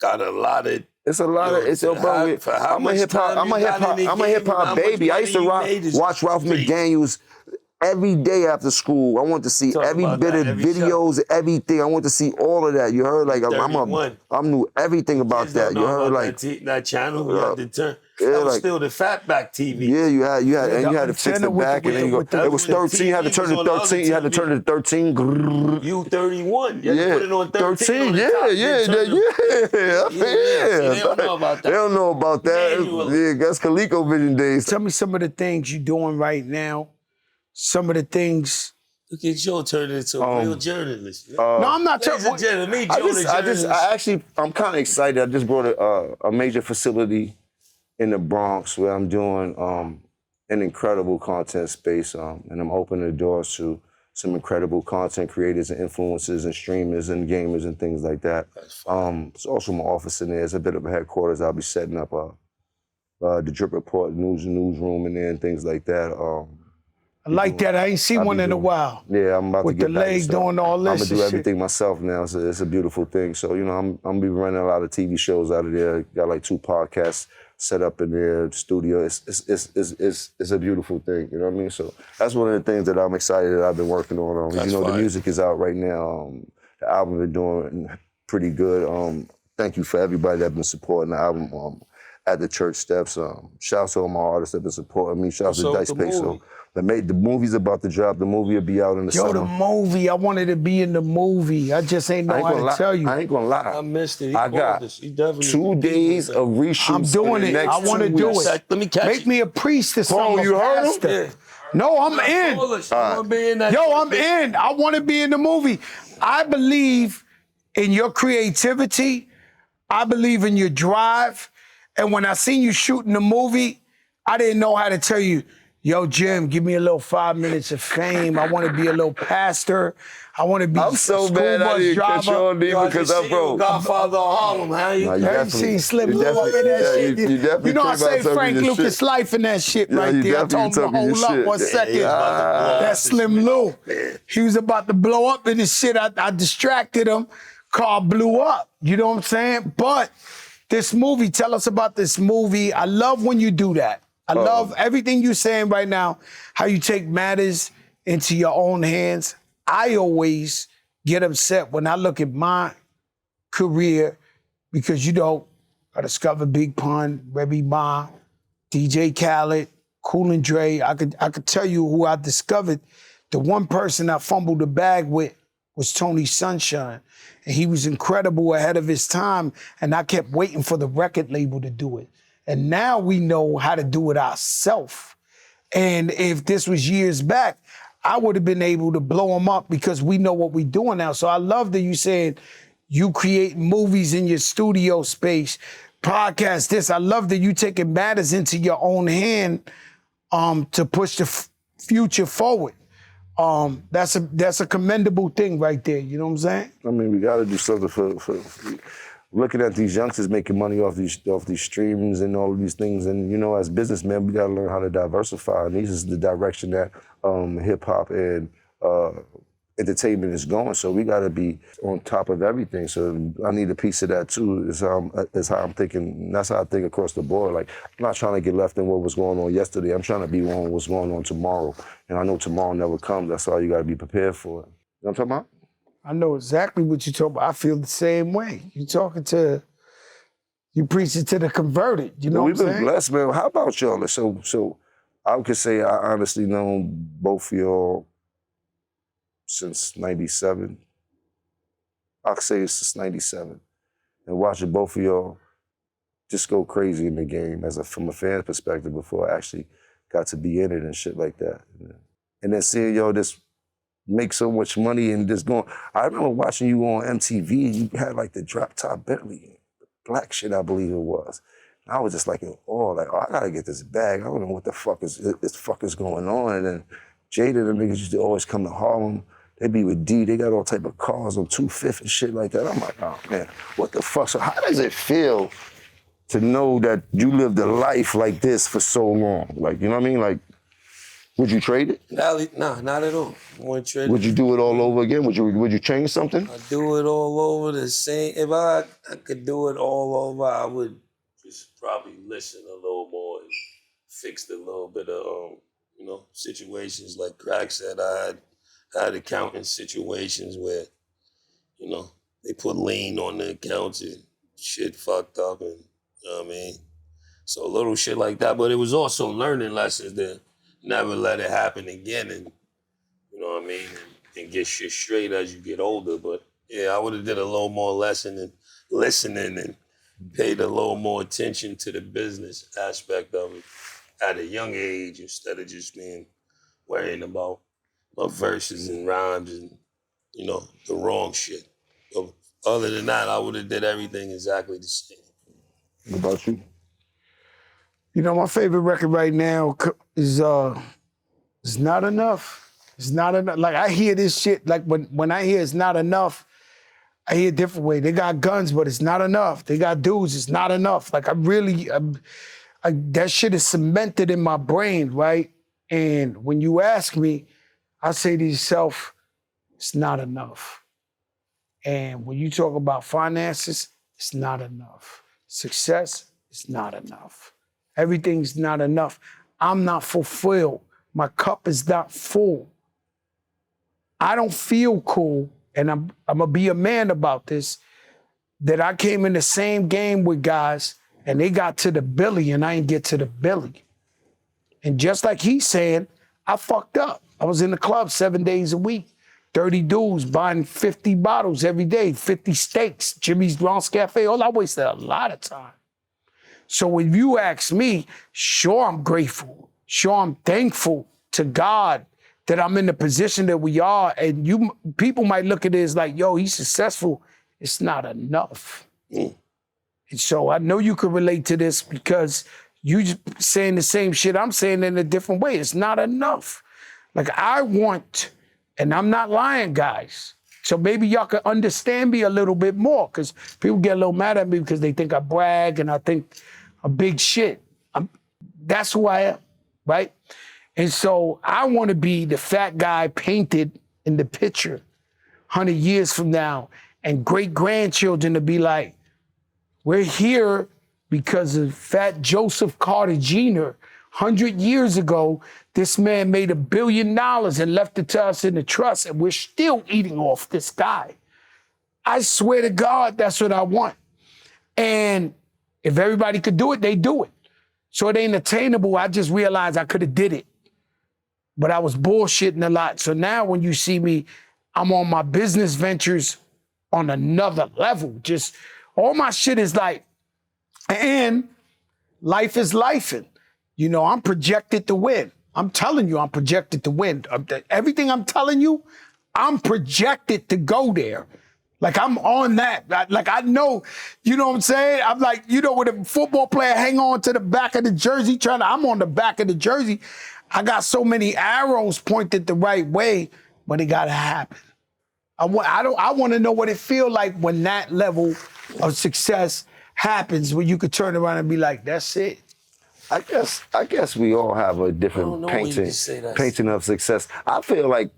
Got a lot of. It's a lot of. It's bro. I'm a hip hop baby. I used to watch Ralph McDaniels every day after school. I want to see every bit of videos, everything. I want to see all of that. You heard? Like I knew everything about that. You heard? Like that channel. You had to turn. Yeah, that was still the fatback TV. Yeah, you had to fix the back, and then you go. It was 13. You had to turn to 13. You had to turn to 13. You 31. You had to put it on 13. Yeah. They don't know about that. They don't know about that. Yeah, that's ColecoVision days. Tell me some of the things you're doing right now. Some of the things. Look at Joe turning into a real journalist. No, I'm not telling you. I'm kind of excited. I just brought a major facility in the Bronx where I'm doing an incredible content space, and I'm opening the doors to some incredible content creators and influencers and streamers and gamers and things like that. There's also my office in there. It's a bit of a headquarters. I'll be setting up the Drip Report newsroom in there and things like that. I like that. I ain't seen one in a while. Yeah, I'm about to get back. With the leg doing all this. I'm gonna do everything myself now. So it's a beautiful thing. So I'm gonna be running a lot of TV shows out of there. Got like 2 podcasts set up in their studio. It's a beautiful thing. You know what I mean? So that's one of the things that I'm excited that I've been working on. The music is out right now. The album been doing pretty good. Thank you for everybody that's been supporting the album at the church steps. Shout out to all my artists that have been supporting me. Shout out to Dice Peso. The movie's about to drop. The movie will be out in the summer. The movie. I wanted to be in the movie. I just ain't know how to tell you. I ain't gonna lie. I missed it. I got 2 days of reshoots. I'm doing it. I want to do it. Let me catch Make me a priest this summer. You heard him? Yeah. No, I'm in. I'm in. I want to be in the movie. I believe in your creativity. I believe in your drive. And when I seen you shooting the movie, I didn't know how to tell you. yo, Jim, give me a little 5 minutes of fame. I want to be a little pastor. I want to be I'm a so school mad I bus didn't catch driver. on, D, because I'm broke. Godfather of Harlem, huh? Nah, You, you I ain't seen Slim Lou up in that shit. you definitely You know I came out say telling me Frank this Lucas shit. life in that shit Yeah, right you there. I definitely told him to told me hold this up shit. 1 Yeah, second. he was about to blow up That's this Slim shit. Lou. Man. He was about to blow up in this shit. I distracted him. Car blew up. You know what I'm saying? But this movie, tell us about this movie. I love when you do that. I love everything you're saying right now, how you take matters into your own hands. I always get upset when I look at my career because, you know, I discovered Big Pun, Remy Ma, DJ Khaled, Cool and Dre. I could tell you who I discovered. The one person I fumbled the bag with was Tony Sunshine. And he was incredible ahead of his time. And I kept waiting for the record label to do it. And now we know how to do it ourselves. And if this was years back, I would have been able to blow them up because we know what we're doing now. So I love that you said you create movies in your studio space, podcast this. I love that you taking matters into your own hand to push the future forward. That's a commendable thing right there. You know what I'm saying? I mean, we got to do something for looking at these youngsters making money off these streams and all of these things. And, you know, as businessmen, we got to learn how to diversify. And this is the direction that hip hop and entertainment is going. So we got to be on top of everything. So I need a piece of that too. Is how I'm thinking. That's how I think across the board. Like, I'm not trying to get left in what was going on yesterday. I'm trying to be on what's going on tomorrow. And I know tomorrow never comes. That's all you got to be prepared for. You know what I'm talking about? I know exactly what you're talking about. I feel the same way. You preaching to the converted. You know We've what I'm been saying? blessed, man. How about y'all? So I could say I honestly known both of y'all since 97. I could say it's since 97. And watching both of y'all just go crazy in the game from a fan perspective before I actually got to be in it and shit like that. And then seeing y'all just make so much money and just going. I remember watching you on MTV. You had like the drop top Bentley, black shit, I believe it was. And I was just like, oh, I gotta get this bag. I don't know what the fuck is going on. And then Jada, the niggas used to always come to Harlem. They be with D. They got all type of cars on 2/5 and shit like that. I'm like, oh man, what the fuck? So how does it feel to know that you lived a life like this for so long? Like, you know what I mean? Like, would you trade it? Nah, not at all. I wouldn't trade it. Would you do it all over again? Would you change something? I do it all over the same. If I could do it all over, I would just probably listen a little more and fix a little bit of, situations like Crack said. I had accounting situations where, they put lien on the accounts and shit fucked up and, you know what I mean? So a little shit like that. But it was also learning lessons to never let it happen again and, you know what I mean, and get shit straight as you get older. But yeah, I would have did a little more listening and paid a little more attention to the business aspect of it at a young age instead of just being worrying about verses and rhymes and, the wrong shit. But other than that, I would have did everything exactly the same. What about you? You know, my favorite record right now is It's Not Enough. It's not enough. Like, I hear this shit, like when I hear It's Not Enough, I hear a different way. They got guns, but it's not enough. They got dudes, it's not enough. Like, that shit is cemented in my brain, right? And when you ask me, I say to yourself, it's not enough. And when you talk about finances, it's not enough. Success, it's not enough. Everything's not enough. I'm not fulfilled. My cup is not full. I don't feel cool, and I'm gonna be a man about this, that I came in the same game with guys and they got to the billy and I ain't get to the billy. And just like he's saying, I fucked up. I was in the club 7 days a week, 30 dudes buying 50 bottles every day, 50 steaks, Jimmy's Bronx Cafe. All I wasted a lot of time. So when you ask me, sure, I'm grateful. Sure, I'm thankful to God that I'm in the position that we are. And people might look at it as like, yo, he's successful. It's not enough. And so I know you can relate to this because You just saying the same shit I'm saying in a different way. It's not enough. Like I want, and I'm not lying, guys. So maybe y'all can understand me a little bit more, because people get a little mad at me because they think I brag and I think I'm big shit. That's who I am, right? And so I want to be the fat guy painted in the picture 100 years from now, and great-grandchildren to be like, we're here because of Fat Joseph Carter Jr. 100 years ago, this man made $1 billion and left it to us in the trust, and we're still eating off this guy. I swear to God, that's what I want. And if everybody could do it, they do it. So it ain't attainable. I just realized I could have did it, but I was bullshitting a lot. So now when you see me, I'm on my business ventures on another level. Just all my shit is like, and life is lifing. You know, I'm projected to win. I'm telling you, I'm projected to win. Everything I'm telling you, I'm projected to go there. Like I'm on that. Like I know, you know what I'm saying? I'm like, you know, when a football player hang on to the back of the jersey, I'm on the back of the jersey. I got so many arrows pointed the right way, but it gotta happen. I want to know what it feel like when that level of success happens, when you could turn around and be like, that's it. I guess we all have a different painting of success. I feel like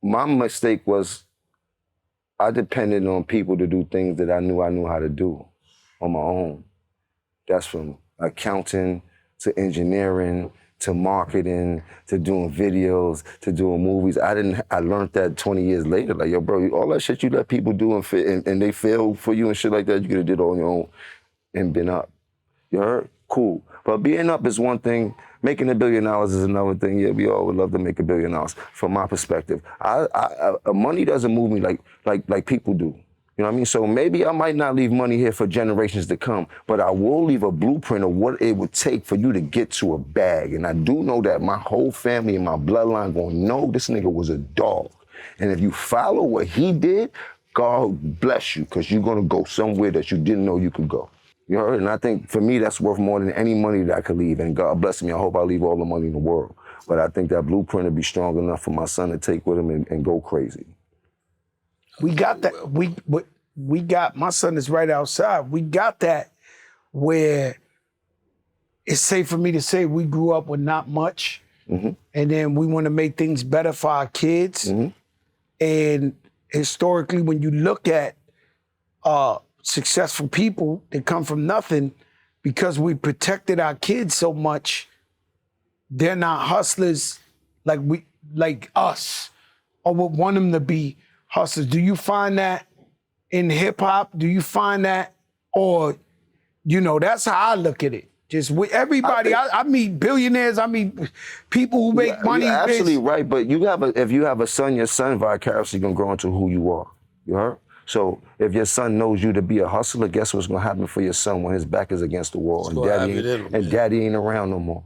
my mistake was I depended on people to do things that I knew how to do on my own. That's from accounting to engineering to marketing to doing videos to doing movies. I learned that 20 years later. Like, yo, bro, all that shit you let people do and they fail for you and shit like that, you could have did it on your own and been up. You heard? Cool. But being up is one thing. Making $1 billion is another thing. Yeah, we all would love to make $1 billion. From my perspective, money doesn't move me like people do. You know what I mean? So maybe I might not leave money here for generations to come, but I will leave a blueprint of what it would take for you to get to a bag. And I do know that my whole family and my bloodline gonna know this nigga was a dog. And if you follow what he did, God bless you, because you're gonna go somewhere that you didn't know you could go. You heard? And I think for me, that's worth more than any money that I could leave. And God bless me, I hope I leave all the money in the world. But I think that blueprint will be strong enough for my son to take with him and go crazy. We got that. We got, my son is right outside. We got that where it's safe for me to say we grew up with not much. Mm-hmm. And then we want to make things better for our kids. Mm-hmm. And historically, when you look at successful people that come from nothing, because we protected our kids so much, they're not hustlers like us, or would want them to be hustlers. Do you find that in hip hop? Do you find that, or, you know, that's how I look at it. Just with everybody, I meet billionaires, I meet people who make money. You're absolutely right, but if you have a son, your son vicariously gonna grow into who you are. You heard? So if your son knows you to be a hustler, guess what's gonna happen for your son when his back is against the wall and daddy ain't around no more.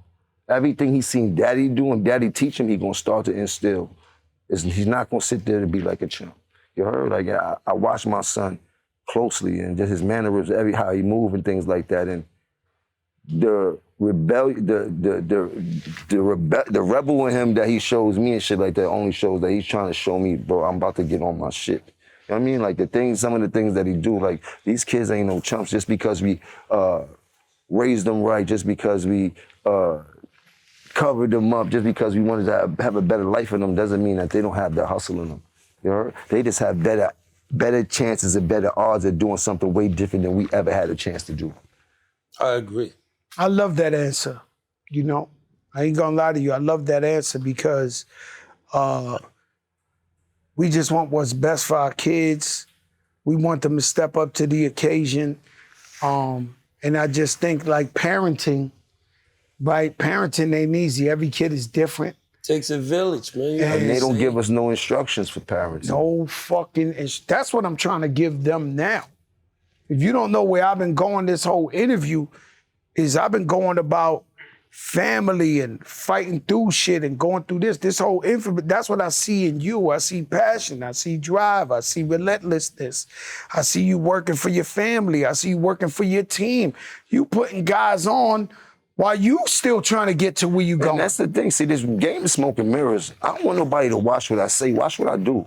Everything he's seen daddy do and daddy teach him, he's gonna start to instill. He's not gonna sit there and be like a chump. You heard? Like I watch my son closely and just his mannerisms, how he move and things like that. And the rebellion, the rebel in him that he shows me and shit like that only shows that he's trying to show me, bro, I'm about to get on my shit. You know what I mean? Like some of the things that he do, like these kids ain't no chumps just because we raised them right, just because we covered them up, just because we wanted to have a better life for them doesn't mean that they don't have the hustle in them. You know? They just have better chances and better odds at doing something way different than we ever had a chance to do. I agree. I love that answer. You know, I ain't gonna lie to you. I love that answer because we just want what's best for our kids. We want them to step up to the occasion. And I just think like parenting, right? Parenting ain't easy. Every kid is different. Takes a village, man. And they don't give us no instructions for parenting. No fucking, that's what I'm trying to give them now. If you don't know where I've been going this whole interview, is I've been going about family and fighting through shit and going through this whole that's what I see in you. I see passion, I see drive, I see relentlessness. I see you working for your family, I see you working for your team. You putting guys on while you still trying to get to where you going. And that's the thing, see, this game is smoke and mirrors. I don't want nobody to watch what I say, watch what I do.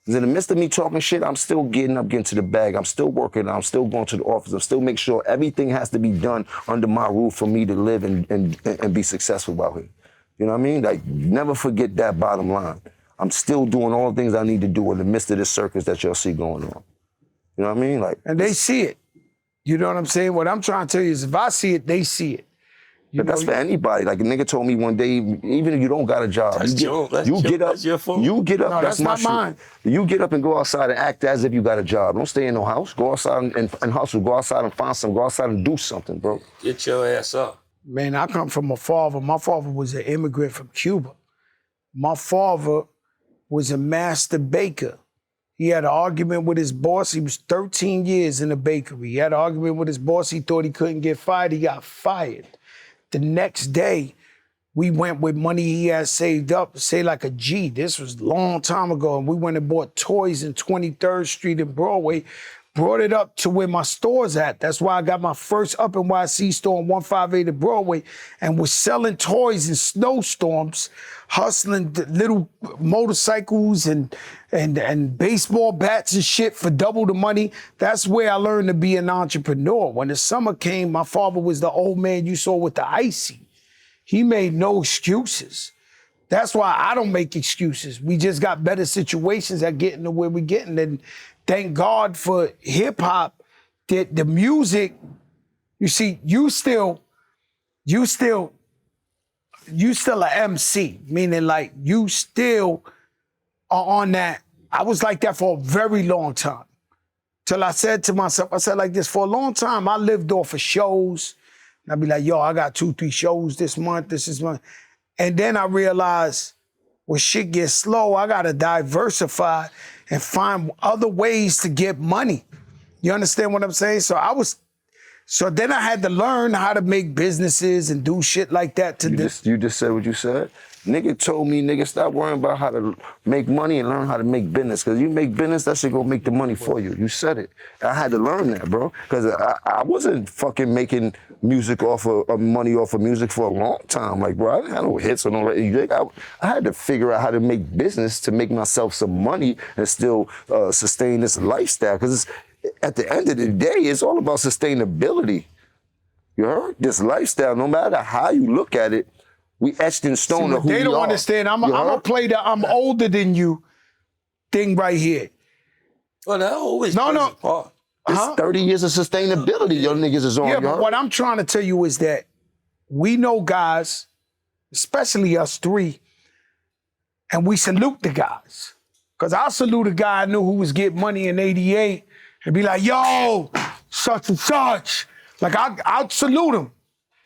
Because in the midst of me talking shit, I'm still getting up, getting to the bag. I'm still working. I'm still going to the office. I'm still making sure everything has to be done under my roof for me to live and be successful out here. You know what I mean? Like, never forget that bottom line. I'm still doing all the things I need to do in the midst of this circus that y'all see going on. You know what I mean? Like, and they see it. You know what I'm saying? What I'm trying to tell you is if I see it, they see it. But that's for anybody. Like a nigga told me one day, even if you don't got a job, That's get up. You get up. No, that's not mine. You get up and go outside and act as if you got a job. Don't stay in no house. Go outside and hustle. Go outside and find something. Go outside and do something, bro. Get your ass up. Man, I come from a father. My father was an immigrant from Cuba. My father was a master baker. He had an argument with his boss. He was 13 years in a bakery. He had an argument with his boss. He thought he couldn't get fired. He got fired. The next day, we went with money he had saved up, say like a G. This was a long time ago. And we went and bought toys in 23rd Street and Broadway, brought it up to where my store's at. That's why I got my first Up NYC store on 158 at Broadway and was selling toys in snowstorms, hustling little motorcycles and baseball bats and shit for double the money. That's where I learned to be an entrepreneur. When the summer came, my father was the old man you saw with the icy. He made no excuses. That's why I don't make excuses. We just got better situations at getting to where we're getting. And thank God for hip hop, that the music, you see, you still an MC, meaning like you still are on that. I was like that for a very long time. Till I said to myself, I said like this, for a long time, I lived off of shows. And I'd be like, yo, I got 2-3 shows this month, this is month. And then I realized when shit gets slow, I gotta diversify and find other ways to get money. You understand what I'm saying? So then I had to learn how to make businesses and do shit like that. You just said what you said? Nigga told me, nigga, stop worrying about how to make money and learn how to make business. Because you make business, that shit gonna make the money for you. You said it. I had to learn that, bro. Because I wasn't fucking making music off of money off of music for a long time. Like, bro, I didn't have no hits or no radio. I had to figure out how to make business to make myself some money and still sustain this lifestyle. Because at the end of the day, it's all about sustainability. You heard? This lifestyle, no matter how you look at it, we etched in stone of who we are. They don't understand. I'm gonna play the I'm older than you thing right here. Well, that always no. It's 30 years of sustainability your niggas is on. Yeah, but what I'm trying to tell you is that we know guys, especially us three, and we salute the guys. Because I salute a guy I knew who was getting money in 88 and be like, yo, such and such. Like, I'll salute him.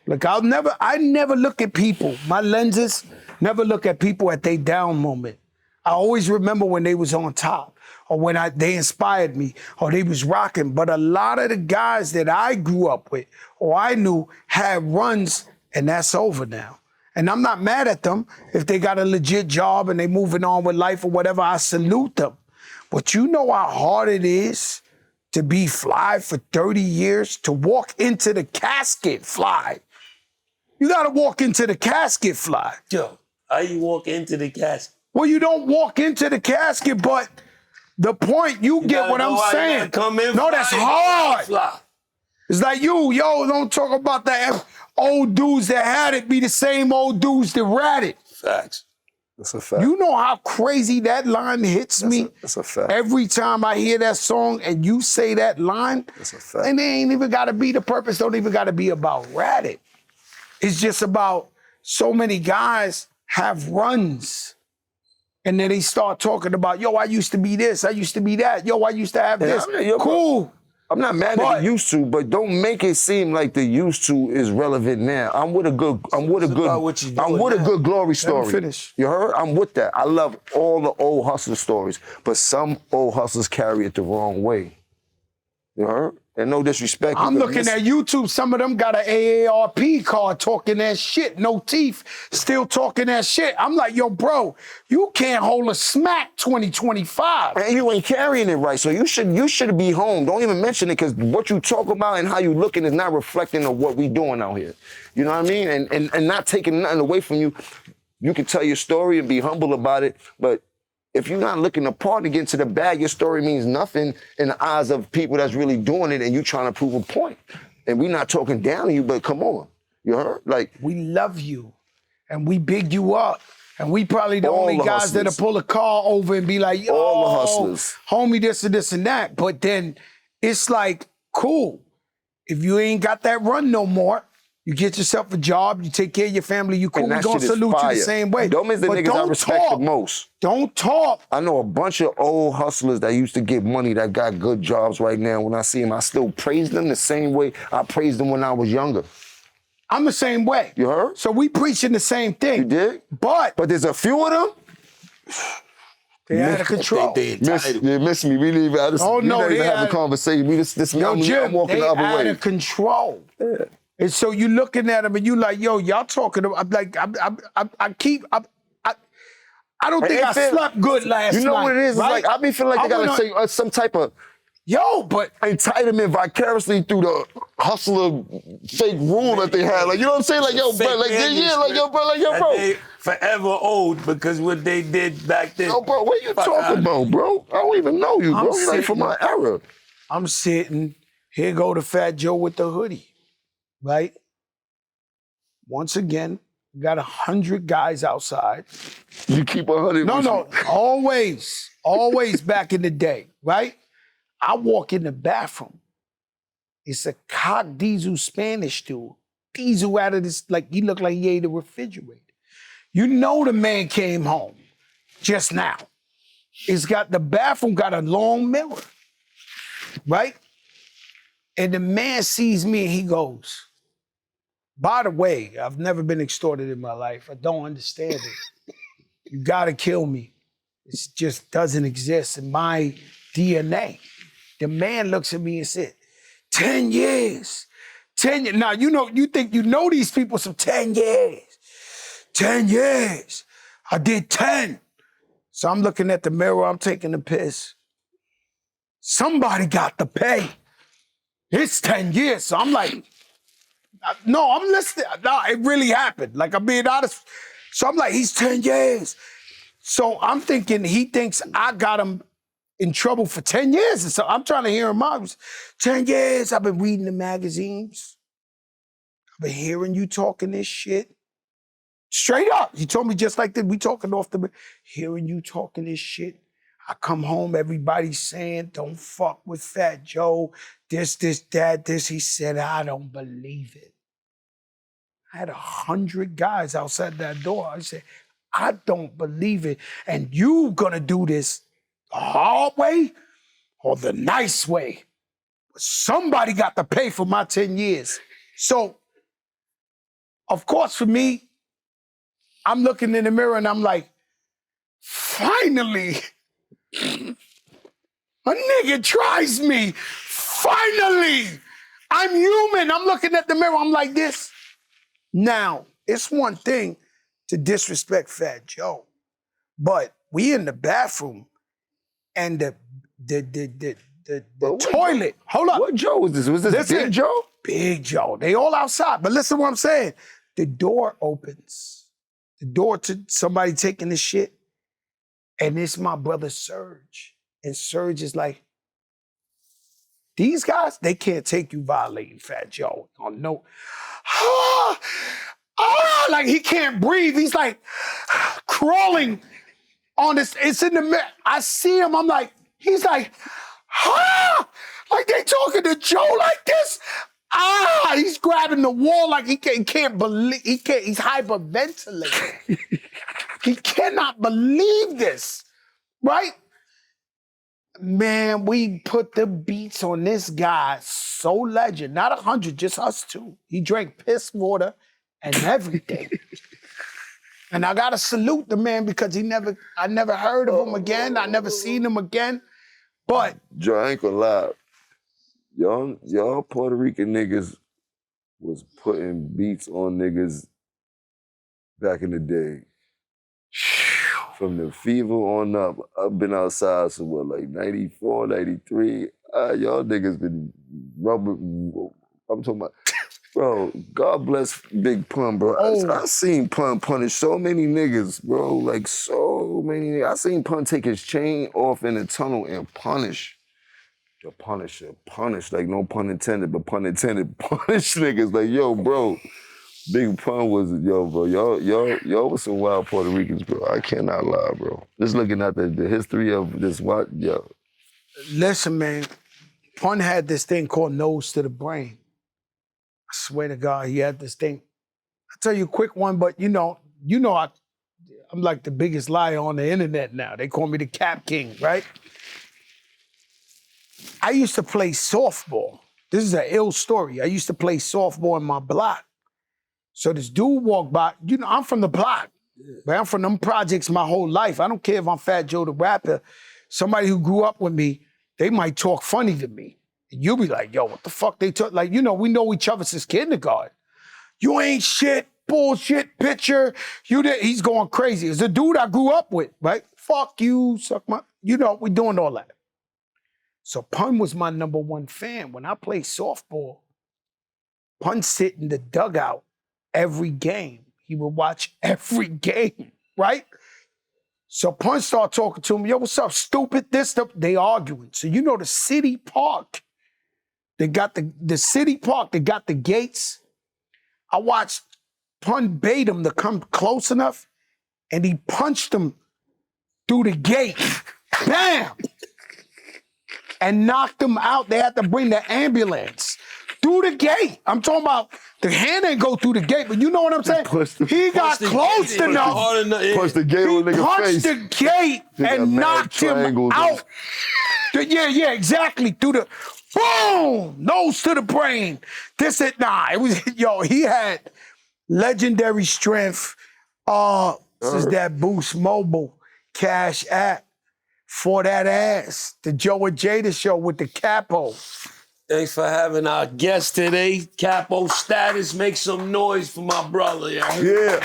Like, I never look at people. My lenses never look at people at their down moment. I always remember when they was on top or when they inspired me or they was rocking. But a lot of the guys that I grew up with or I knew had runs and that's over now. And I'm not mad at them. If they got a legit job and they moving on with life or whatever, I salute them. But you know how hard it is to be fly for 30 years, to walk into the casket fly. You gotta walk into the casket fly. Yo, how you walk into the casket? Well, you don't walk into the casket, but the point, you get what I'm saying. No, that's hard. Fly. It's like yo, don't talk about that old dudes that had it be the same old dudes that rat it. Facts. That's a fact. You know how crazy that line hits me? That's a fact. Every time I hear that song and you say that line, That's a fact. and they ain't even gotta be, the purpose don't even gotta be about rat it. It's just about so many guys have runs. And then they start talking about, yo, I used to be this, I used to be that. Yo, I used to have this. Cool. I'm not mad at the used to, but don't make it seem like the used to is relevant now. I'm with a good glory story. Let me finish. You heard? I'm with that. I love all the old hustle stories, but some old hustlers carry it the wrong way. You heard? And no disrespect. I'm looking at YouTube. Some of them got an AARP card talking that shit. No teeth, still talking that shit. I'm like, yo, bro, you can't hold a smack 2025. And you ain't carrying it right, so you should be home. Don't even mention it, because what you talk about and how you looking is not reflecting of what we doing out here. You know what I mean? And not taking nothing away from you. You can tell your story and be humble about it, but if you're not looking to party, get into the bag, your story means nothing in the eyes of people that's really doing it, and you trying to prove a point. And we not talking down to you, but come on. You heard? Like, we love you, and we big you up. And we probably the All only the guys that'll hustlers. pull a car over and be like, yo, All the hustlers. homie, this and this and that. But then it's like, cool. If you ain't got that run no more, you get yourself a job, you take care of your family, you cool, and we that gonna shit is salute you fire. the same way. Them is the But niggas I don't respect talk. the most. Don't talk. I know a bunch of old hustlers that used to get money that got good jobs right now. When I see them, I still praise them the same way I praised them when I was younger. I'm the same way. You heard? So we preaching the same thing. You did? But But there's a few of them. they out of control. They entitled. They miss me. We didn't even, Oh, no, even they have a out- conversation. We just Yo, I'm Jim, walking they the other out way. of control. Yeah. And so you looking at them and you like, yo, y'all talking. I'm like, I don't think I slept good last night. You know what it is? Right? It's like, I be feeling like they I gotta wanna- say some type of yo, but entitlement vicariously through the hustler fake rule that they had. Like, you know what I'm saying? Like, yo, bro, like, yeah, like, yo, bro, like, yo, That bro. they forever old because what they did back then. Yo, bro, what you Fuck talking outta about, bro? I don't even know you, bro. I'm You like from my era. I'm sitting, here go the Fat Joe with the hoodie, right? Once again, got 100 guys outside. You keep 100. No, always back in the day, right? I walk in the bathroom. It's a cock diesel Spanish dude. Diesel out of this, like he looked like he ate a refrigerator. You know the man came home just now. The bathroom got a long mirror, right? And the man sees me and he goes, by the way, I've never been extorted in my life. I don't understand it. You gotta kill me. It just doesn't exist in my DNA. The man looks at me and said, 10 years. 10 years. Now, you think you know these people some 10 years. 10 years. I did 10. So I'm looking at the mirror, I'm taking a piss. Somebody got to pay. It's 10 years. So I'm like, no, I'm listening. No, it really happened. Like, I'm being honest. So I'm like, he's 10 years. So I'm thinking he thinks I got him in trouble for 10 years. And so I'm trying to hear him out. 10 years, I've been reading the magazines. I've been hearing you talking this shit. Straight up. He told me just like that. We talking off the, hearing you talking this shit. I come home, everybody's saying, don't fuck with Fat Joe. This, that, this. He said, I don't believe it. I had 100 guys outside that door. I said, I don't believe it. And you gonna do this the hard way or the nice way? Somebody got to pay for my 10 years. So, of course, for me, I'm looking in the mirror and I'm like, finally, a nigga tries me. Finally, I'm human. I'm looking at the mirror. I'm like this. Now, it's one thing to disrespect Fat Joe, but we in the bathroom and the toilet. Hold up. What Joe was this? Was this Listen. Big Joe? Big Joe. They all outside. But listen to what I'm saying. The door opens. The door to somebody taking the shit. And it's my brother Serge. And Serge is like, these guys, they can't take you violating Fat Joe. Oh, no. Like he can't breathe. He's like crawling on this. It's in the mirror. I see him. I'm like, he's like, like they talking to Joe like this. He's grabbing the wall like he can't believe, he's hyperventilating. He cannot believe this, right? Man, we put the beats on this guy, so legend. Not 100, just us two. He drank piss water and everything. And I gotta salute the man because I never heard of him again. I never seen him again. But Joe, I ain't gonna lie. y'all Puerto Rican niggas was putting beats on niggas back in the day. From the fever on up, I've been outside so what, like 94, 93. Y'all niggas been rubbing, I'm talking about, bro, God bless Big Pun, bro. I seen Pun punish so many niggas, bro, like so many niggas. I seen Pun take his chain off in the tunnel and punish. The Punisher, punish, like no pun intended, but pun intended, punish niggas. Like, yo, bro, Big Pun was, yo, bro, y'all was some wild Puerto Ricans, bro. I cannot lie, bro. Just looking at the history of this, what, yo. Listen, man, Pun had this thing called nose to the brain. I swear to God, he had this thing. I'll tell you a quick one, but you know, I'm like the biggest liar on the internet now. They call me the Cap King, right? I used to play softball. This is an ill story. I used to play softball in my block. So this dude walked by. You know, I'm from the block. But I'm from them projects my whole life. I don't care if I'm Fat Joe the rapper. Somebody who grew up with me, they might talk funny to me. And you'll be like, yo, what the fuck they talk? Like, you know, we know each other since kindergarten. You ain't shit, bullshit, pitcher. He's going crazy. It's a dude I grew up with, right? Fuck you, suck my, you know, we doing all that. So Pun was my number one fan. When I played softball, Pun sit in the dugout every game. He would watch every game, right? So Pun started talking to him, yo, what's up, stupid, this, stuff. They arguing. So you know the city park, they got the city park, they got the gates. I watched Pun bait him to come close enough, and he punched him through the gate. Bam! And knocked him out. They had to bring the ambulance through the gate. I'm talking about the hand didn't go through the gate, but you know what I'm saying? He got close enough. Punched the gate on the nigga's face. He punched the gate and knocked him out. Yeah, exactly. Through the, boom, nose to the brain. This it, nah, it was, yo, he had legendary strength. This is that Boost Mobile Cash App. For that ass, the Joe and Jada show with the Capo. Thanks for having our guest today. Capo Status, make some noise for my brother, yeah. Yeah.